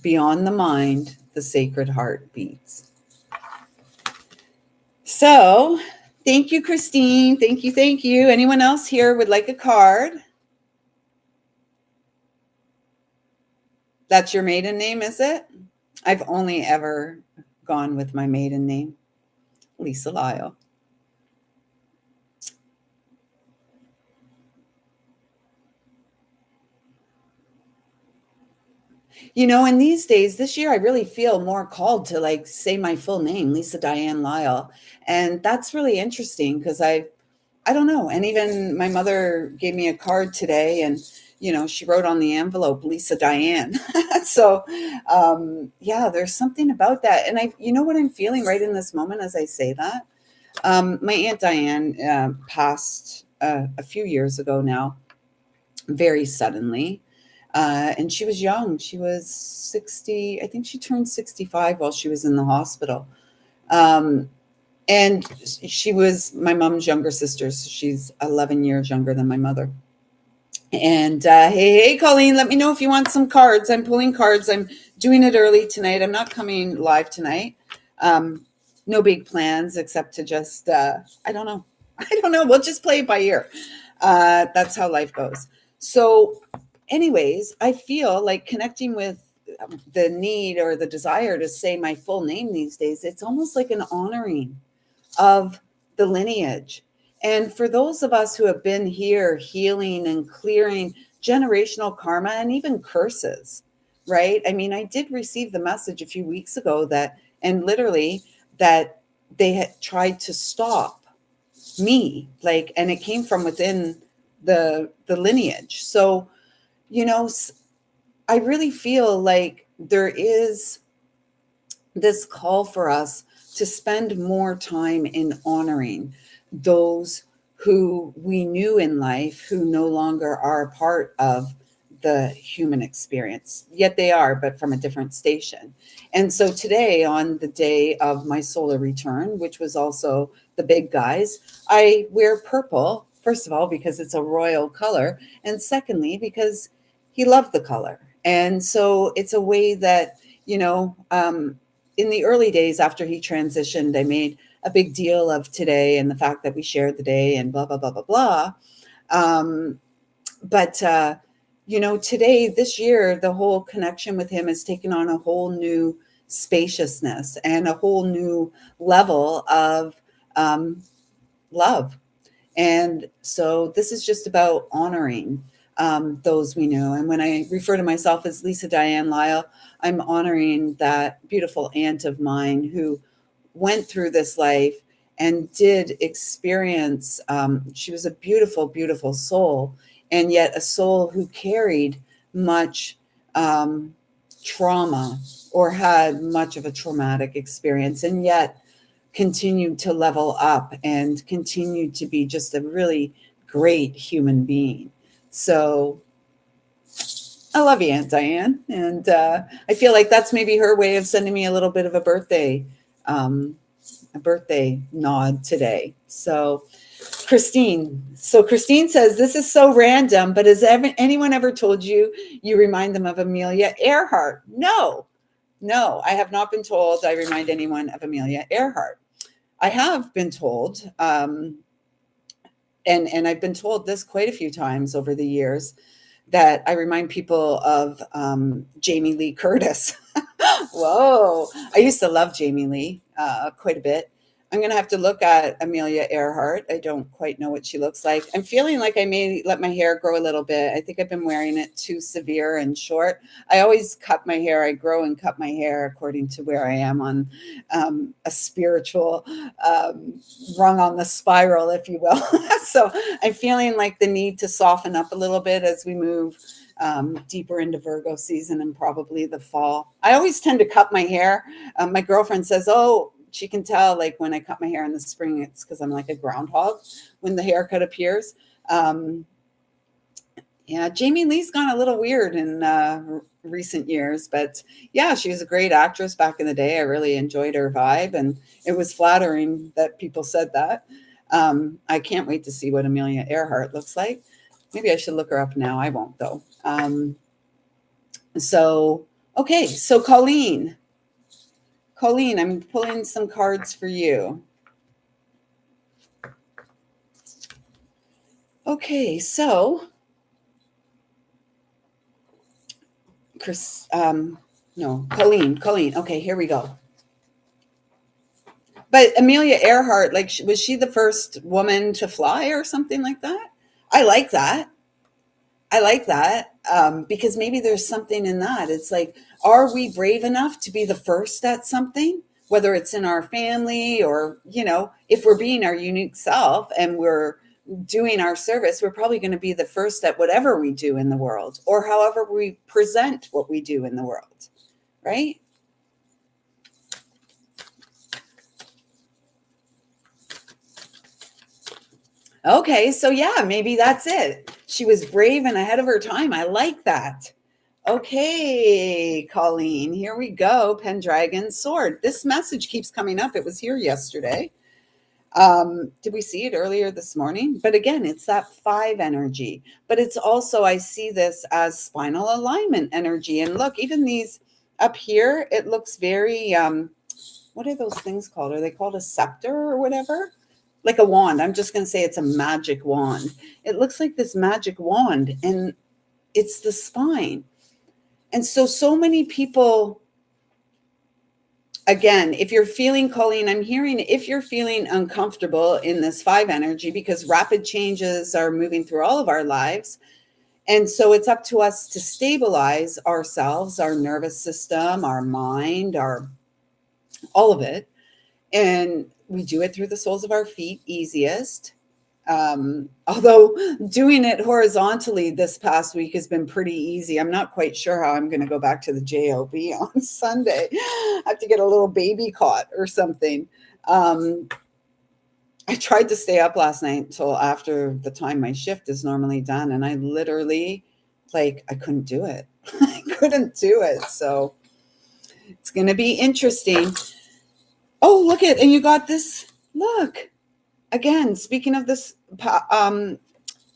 Beyond the mind, the sacred heart beats. So, thank you, Christine. Thank you. Thank you. Anyone else here would like a card? That's your maiden name, is it? I've only ever gone with my maiden name, lisalyle. In these days, this year, I really feel more called to say my full name, Lisa Diane Lyle. And that's really interesting because I don't know. And even my mother gave me a card today, and, she wrote on the envelope, Lisa Diane. So, yeah, there's something about that. And what I'm feeling right in this moment as I say that? My Aunt Diane passed a few years ago now, very suddenly. And she was young. She was 60. I think she turned 65 while she was in the hospital. And she was my mom's younger sister. So she's 11 years younger than my mother. And hey, Colleen, let me know if you want some cards. I'm pulling cards. I'm doing it early tonight. I'm not coming live tonight. No big plans except to just, I don't know. We'll just play it by ear. That's how life goes. So anyways, I feel like connecting with the need or the desire to say my full name these days, it's almost like an honoring of the lineage. And for those of us who have been here healing and clearing generational karma and even curses, right? I mean, I did receive the message a few weeks ago that they had tried to stop me, and it came from within the lineage. So, I really feel like there is this call for us to spend more time in honoring those who we knew in life who no longer are a part of the human experience. Yet they are, but from a different station. And so today, on the day of my solar return, which was also the big guys, I wear purple, first of all, because it's a royal color, and secondly, because he loved the color. And so it's a way that, in the early days after he transitioned, I made a big deal of today and the fact that we shared the day and blah, blah, blah, blah, blah. But today, this year, the whole connection with him has taken on a whole new spaciousness and a whole new level of love. And so this is just about honoring those we know. And when I refer to myself as Lisa Diane Lyle, I'm honoring that beautiful aunt of mine who went through this life and did experience, she was a beautiful, beautiful soul, and yet a soul who carried much trauma or had much of a traumatic experience, and yet continued to level up and continued to be just a really great human being. So I love you, Aunt Diane. And I feel like that's maybe her way of sending me a little bit of a birthday nod today. So Christine says, this is so random, but has anyone ever told you remind them of Amelia Earhart? No, I have not been told I remind anyone of Amelia Earhart. I have been told, and I've been told this quite a few times over the years, that I remind people of Jamie Lee Curtis. Whoa. I used to love Jamie Lee quite a bit. I'm going to have to look at Amelia Earhart. I don't quite know what she looks like. I'm feeling like I may let my hair grow a little bit. I think I've been wearing it too severe and short. I always cut my hair. I grow and cut my hair according to where I am on a spiritual rung on the spiral, if you will. So I'm feeling like the need to soften up a little bit as we move deeper into Virgo season and probably the fall. I always tend to cut my hair. My girlfriend says, oh, she can tell, like, when I cut my hair in the spring, it's because I'm like a groundhog when the haircut appears. Yeah, Jamie Lee's gone a little weird in recent years, but yeah, she was a great actress back in the day. I really enjoyed her vibe, and it was flattering that people said that. I can't wait to see what Amelia Earhart looks like. Maybe I should look her up now. I won't, though. Okay, so Colleen, I'm pulling some cards for you. Okay, so Colleen. Okay, here we go. But Amelia Earhart, like, was she the first woman to fly or something like that? I like that. Because maybe there's something in that. It's like, are we brave enough to be the first at something, whether it's in our family or, if we're being our unique self and we're doing our service, we're probably going to be the first at whatever we do in the world or however we present what we do in the world, right? Okay, so yeah, maybe that's it. She was brave and ahead of her time. I like that. Okay, Colleen, here we go. Pendragon Sword. This message keeps coming up. It was here yesterday. Did we see it earlier this morning? But again, it's that 5 energy. But it's also, I see this as spinal alignment energy. And look, even these up here, it looks very, what are those things called? Are they called a scepter or whatever? Like a wand. I'm just going to say it's a magic wand. It looks like this magic wand, and it's the spine. And so many people, again, if you're feeling, Colleen, I'm hearing if you're feeling uncomfortable in this 5 energy, because rapid changes are moving through all of our lives. And so it's up to us to stabilize ourselves, our nervous system, our mind, all of it. And we do it through the soles of our feet easiest. Although doing it horizontally this past week has been pretty easy. I'm not quite sure how I'm going to go back to the JOB on Sunday. I have to get a little baby cot or something. I tried to stay up last night until after the time my shift is normally done. And I literally like I couldn't do it. I couldn't do it. So it's going to be interesting. Oh, look at, and you got this. Look, again, speaking of this, the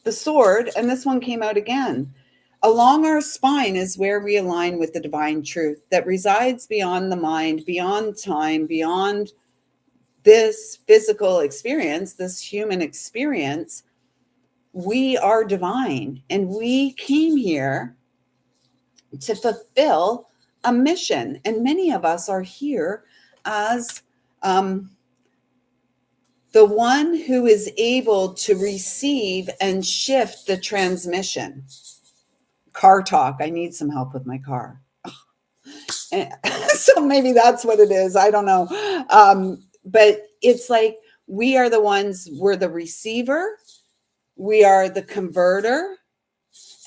sword, and this one came out again. Along our spine is where we align with the divine truth that resides beyond the mind, beyond time, beyond this physical experience, this human experience. We are divine, and we came here to fulfill a mission. And many of us are here as the one who is able to receive and shift the transmission. Car talk. I need some help with my car. So maybe that's what it is. I don't know. But it's like we are the ones, we're the receiver, we are the converter,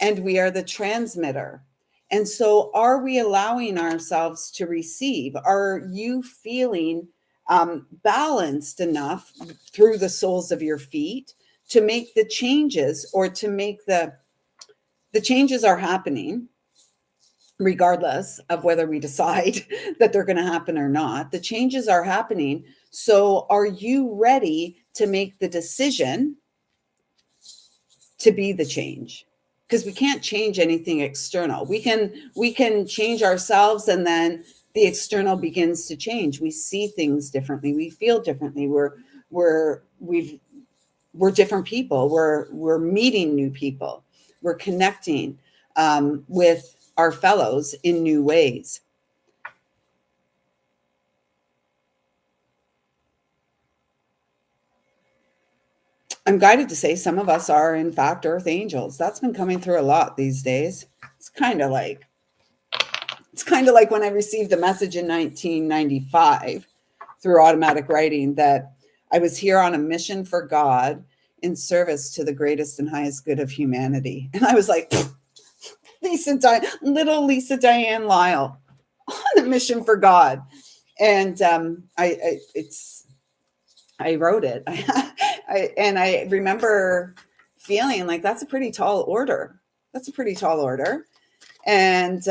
and we are the transmitter. And so are we allowing ourselves to receive? Are you feeling balanced enough through the soles of your feet to make the changes, or to make the changes are happening regardless of whether we decide that they're going to happen or not. The changes are happening. So are you ready to make the decision to be the change? Because we can't change anything external. We can change ourselves, and then the external begins to change. We see things differently. We feel differently. We're different people. We're meeting new people. We're connecting with our fellows in new ways. I'm guided to say some of us are, in fact, earth angels. That's been coming through a lot these days. It's kind of like when I received a message in 1995 through automatic writing that I was here on a mission for God in service to the greatest and highest good of humanity. And I was like, little Lisa Diane Lyle on a mission for God. And I wrote it. And I remember feeling like that's a pretty tall order. And,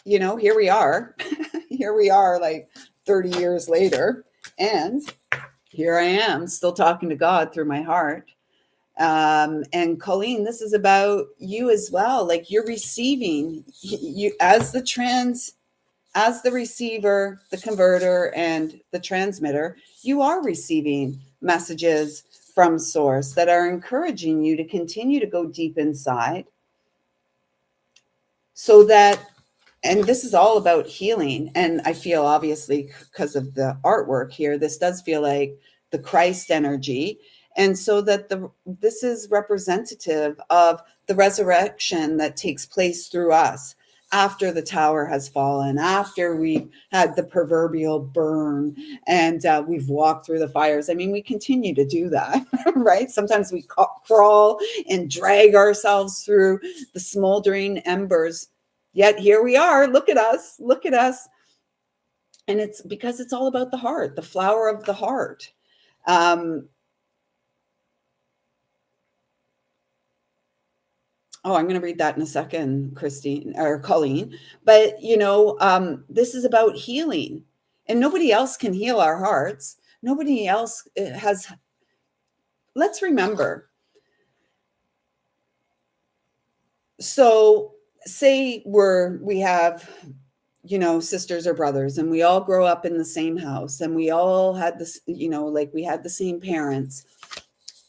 here we are. Here we are like 30 years later. And here I am still talking to God through my heart. And Colleen, this is about you as well. Like you're receiving, you as the receiver, the converter, and the transmitter, you are receiving messages from source that are encouraging you to continue to go deep inside, so that, and this is all about healing. And I feel, obviously, because of the artwork here, this does feel like the Christ energy. And so that this is representative of the resurrection that takes place through us after the tower has fallen, after we've had the proverbial burn, and we've walked through the fires. I mean, we continue to do that, right? Sometimes we crawl and drag ourselves through the smoldering embers. Yet here we are. Look at us. And it's because it's all about the heart, the flower of the heart. I'm going to read that in a second, Christine or Colleen. But, this is about healing, and nobody else can heal our hearts. Nobody else has. Let's remember. So say we have, sisters or brothers, and we all grow up in the same house, and we all had this, like we had the same parents,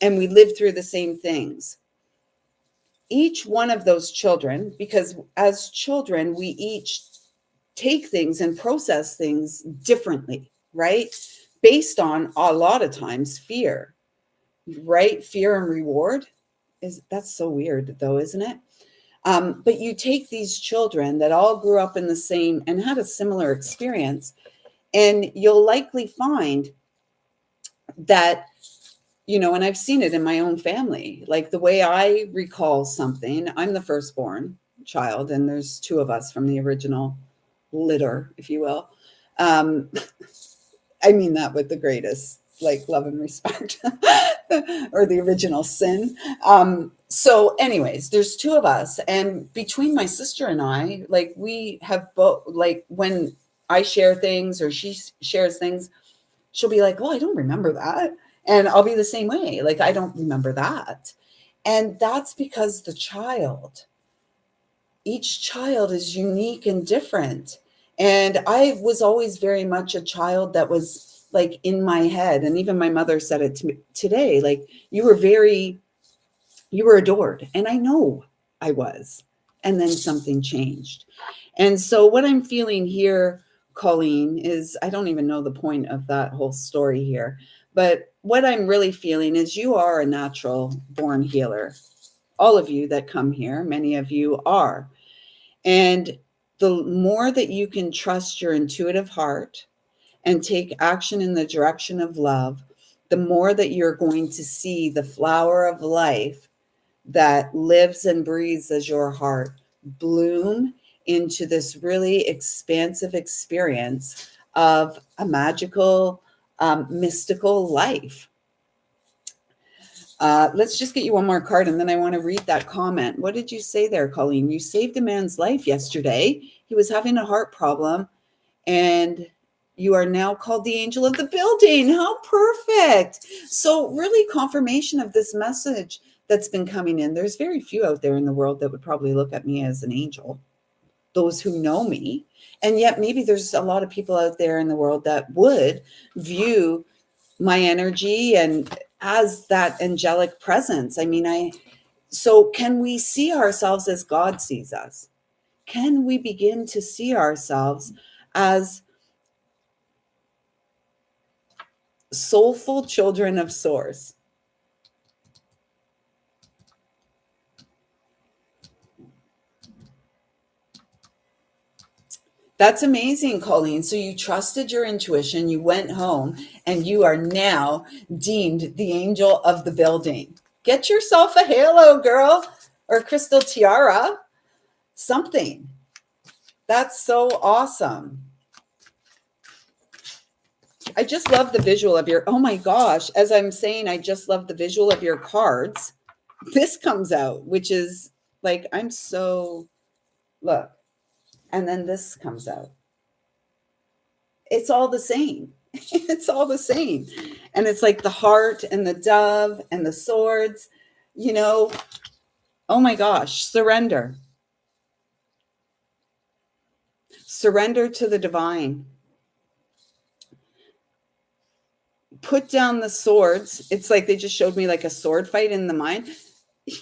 and we lived through the same things. Each one of those children, because as children, we each take things and process things differently, right? Based on, a lot of times, fear, right? Fear and reward. That's so weird though, isn't it? But you take these children that all grew up in the same and had a similar experience, and you'll likely find that, and I've seen it in my own family. Like the way I recall something, I'm the firstborn child, and there's two of us from the original litter, if you will. I mean that with the greatest love and respect. or the original sin. So anyways, there's two of us, and between my sister and I, like we have both, like when I share things or she shares things, she'll be like, oh, I don't remember that. And I'll be the same way. Like, I don't remember that. And that's because each child is unique and different. And I was always very much a child that was like in my head. And even my mother said it to me today, like, you were adored. And I know I was. And then something changed. And so what I'm feeling here, Colleen, is I don't even know the point of that whole story here. But what I'm really feeling is you are a natural born healer. All of you that come here, many of you are. And the more that you can trust your intuitive heart and take action in the direction of love, the more that you're going to see the flower of life that lives and breathes as your heart bloom into this really expansive experience of a magical, mystical life. Let's just get you one more card, and then I want to read that comment. What did you say there, Colleen? You saved a man's life yesterday. He was having a heart problem, and you are now called the angel of the building. How perfect. So really confirmation of this message that's been coming in. There's very few out there in the world that would probably look at me as an angel, those who know me. And yet maybe there's a lot of people out there in the world that would view my energy and as that angelic presence. I mean, so can we see ourselves as God sees us? Can we begin to see ourselves as soulful children of Source? That's amazing, Colleen. So you trusted your intuition, you went home, and you are now deemed the angel of the building. Get yourself a halo, girl, or a crystal tiara, something. That's so awesome. I just love the visual of your, oh my gosh, as I'm saying, I just love the visual of your cards. This comes out, which is like, I'm so, look, and then this comes out. It's all the same. It's all the same. And it's like the heart and the dove and the swords, you know, oh my gosh, surrender. Surrender to the divine. Put down the swords. It's like they just showed me like a sword fight in the mind.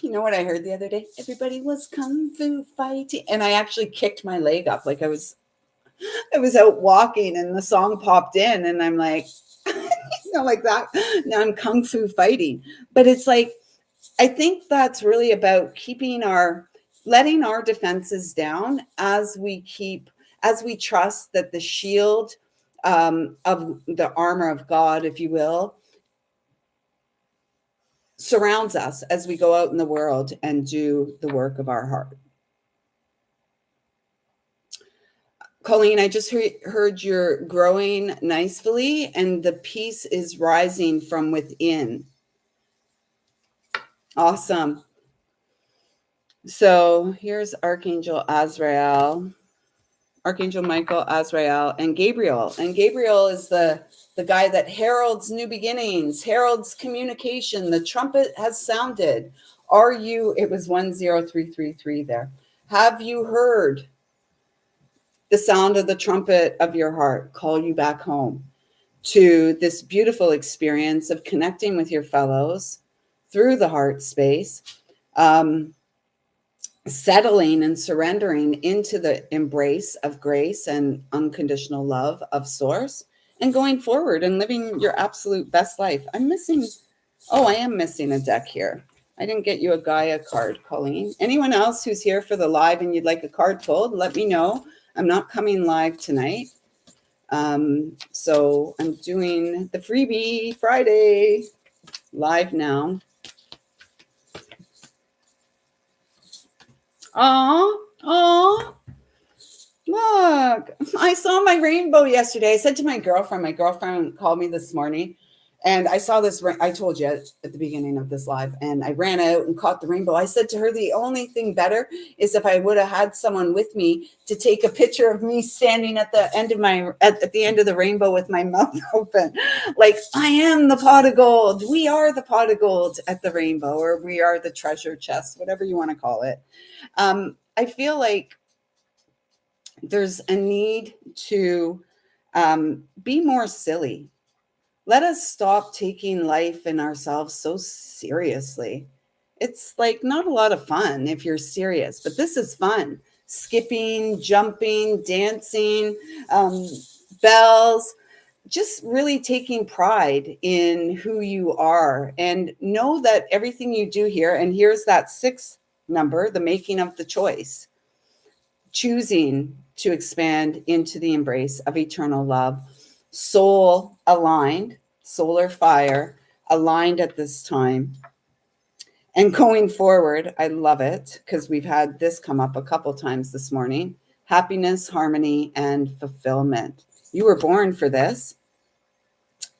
You know what I heard the other day? Everybody was kung fu fighting. And I actually kicked my leg up. Like I was out walking and the song popped in and I'm like, like that. Now I'm kung fu fighting. But it's like, I think that's really about letting our defenses down as we trust that the shield of the armor of God, if you will, surrounds us as we go out in the world and do the work of our heart. Colleen, I just heard you're growing nicely and the peace is rising from within. Awesome. So here's Archangel Azrael, Archangel Michael, Azrael, and Gabriel. And Gabriel is the guy that heralds new beginnings, heralds communication. The trumpet has sounded. It was 10333 there. Have you heard the sound of the trumpet of your heart call you back home to this beautiful experience of connecting with your fellows through the heart space, settling and surrendering into the embrace of grace and unconditional love of Source, and going forward and living your absolute best life. I am missing a deck here. I didn't get you a Gaia card, Colleen. Anyone else who's here for the live and you'd like a card pulled, let me know. I'm not coming live tonight. So I'm doing the freebie Friday live now. Oh, look, I saw my rainbow yesterday. I said to my girlfriend called me this morning And I saw this, I told you at the beginning of this live, and I ran out and caught the rainbow. I said to her, the only thing better is if I would have had someone with me to take a picture of me standing at the end of at the end of the rainbow with my mouth open. Like, I am the pot of gold. We are the pot of gold at the rainbow, or we are the treasure chest, whatever you want to call it. I feel like there's a need to be more silly. Let us stop taking life and ourselves so seriously. It's like not a lot of fun if you're serious, but this is fun. Skipping, jumping, dancing, um, bells, just really taking pride in who you are, and know that everything you do here, and here's that 6 number, the making of the choice, choosing to expand into the embrace of eternal love, soul aligned, solar fire aligned at this time. And going forward, I love it because we've had this come up a couple times this morning: happiness, harmony, and fulfillment. You were born for this.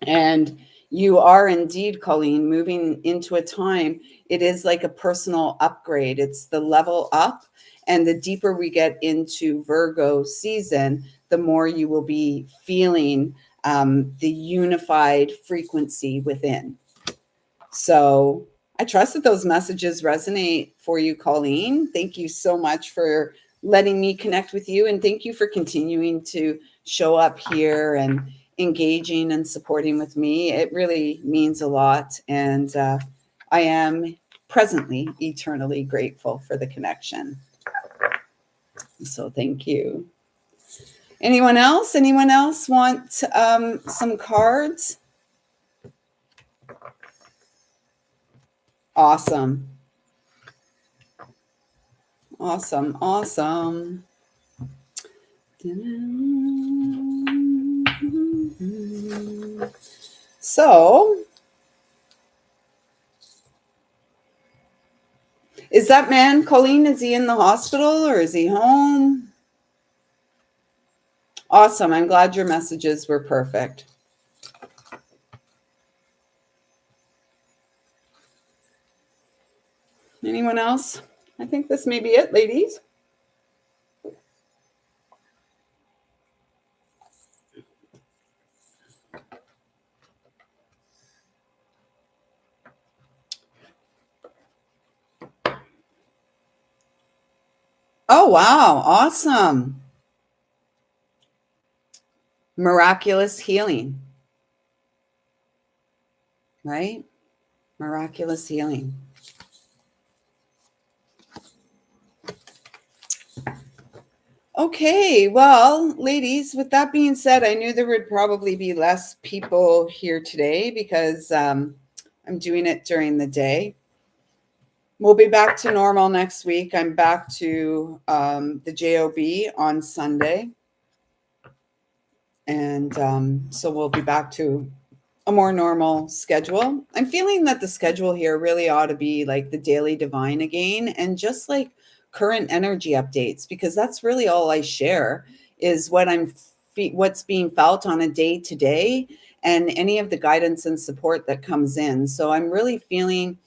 And you are indeed, Colleen, moving into a time. It is like a personal upgrade. It's the level up. And the deeper we get into Virgo season, the more you will be feeling the unified frequency within. So I trust that those messages resonate for you, Colleen. Thank you so much for letting me connect with you. And thank you for continuing to show up here and engaging and supporting with me. It really means a lot. And I am presently eternally grateful for the connection. So thank you. Anyone else? Anyone else want some cards? Awesome. Awesome. Awesome. So, is that man, Colleen, is he in the hospital or is he home? Awesome. I'm glad your messages were perfect. Anyone else? I think this may be it, ladies. Oh, wow. Awesome. Miraculous healing. Right? Miraculous healing. Okay, well, ladies, with that being said, I knew there would probably be less people here today because I'm doing it during the day. We'll be back to normal next week. I'm back to the JOB on Sunday. And so we'll be back to a more normal schedule. I'm feeling that the schedule here really ought to be like the Daily Divine again, and just like current energy updates, because that's really all I share is what what's being felt on a day to day, and any of the guidance and support that comes in. So I'm really feeling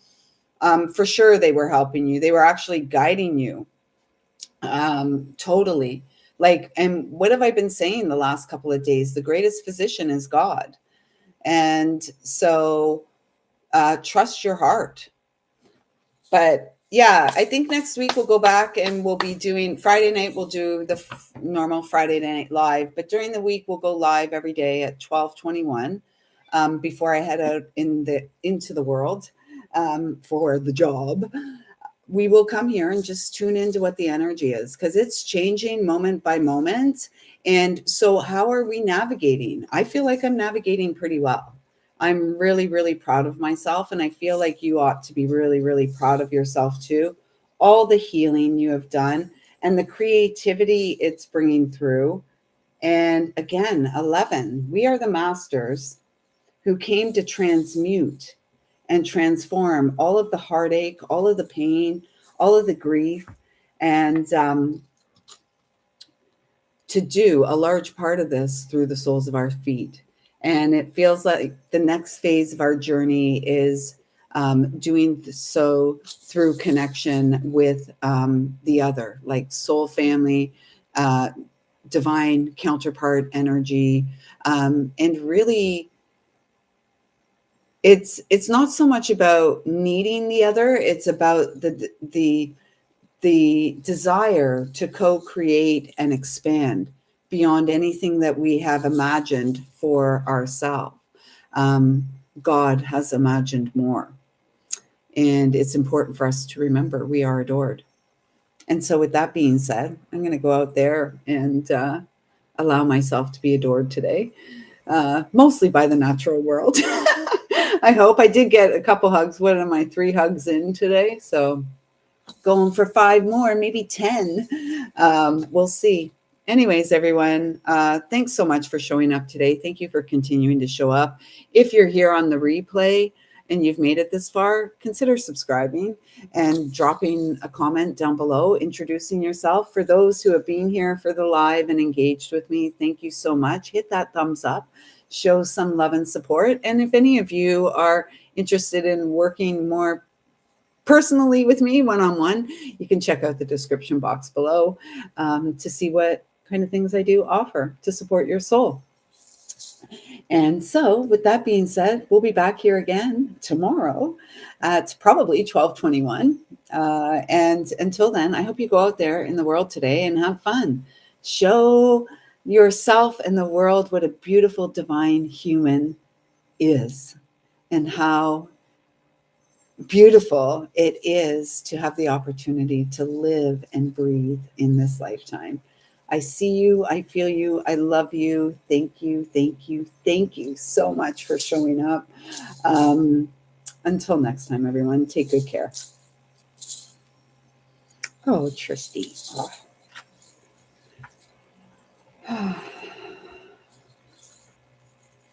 for sure they were helping you. They were actually guiding you. Totally. Like, and what have I been saying the last couple of days? The greatest physician is God. And so trust your heart. But yeah, I think next week we'll go back and we'll be doing Friday night. We'll do the normal Friday night live, but during the week we'll go live every day at 12:21 before I head out into the world for the job. We will come here and just tune into what the energy is, because it's changing moment by moment. And so how are we navigating? I feel like I'm navigating pretty well. I'm really, really proud of myself. And I feel like you ought to be really, really proud of yourself too. All the healing you have done and the creativity it's bringing through. And again, 11, we are the masters who came to transmute and transform all of the heartache, all of the pain, all of the grief, and to do a large part of this through the soles of our feet. And it feels like the next phase of our journey is doing so through connection with the other, like soul family, divine counterpart energy, and really it's not so much about needing the other, it's about the desire to co-create and expand beyond anything that we have imagined for ourselves. um, God has imagined more, and it's important for us to remember we are adored. And so with that being said, I'm going to go out there and allow myself to be adored today, mostly by the natural world. I hope I did get a couple hugs. What am I, 3 hugs in today? So going for 5 more, maybe 10. We'll see. Anyways, everyone, thanks so much for showing up today. Thank you for continuing to show up. If you're here on the replay and you've made it this far, consider subscribing and dropping a comment down below, introducing yourself. For those who have been here for the live and engaged with me, thank you so much. Hit that thumbs up, show some love and support. And if any of you are interested in working more personally with me one-on-one, you can check out the description box below to see what kind of things I do offer to support your soul. And so with that being said, we'll be back here again tomorrow at probably 12:21. And until then, I hope you go out there in the world today and have fun. Show yourself and the world what a beautiful divine human is, and how beautiful it is to have the opportunity to live and breathe in this lifetime. I see you, I feel you, I love you. Thank you, thank you, thank you so much for showing up. Until next time, everyone, take good care. Oh, Tristy. Oh.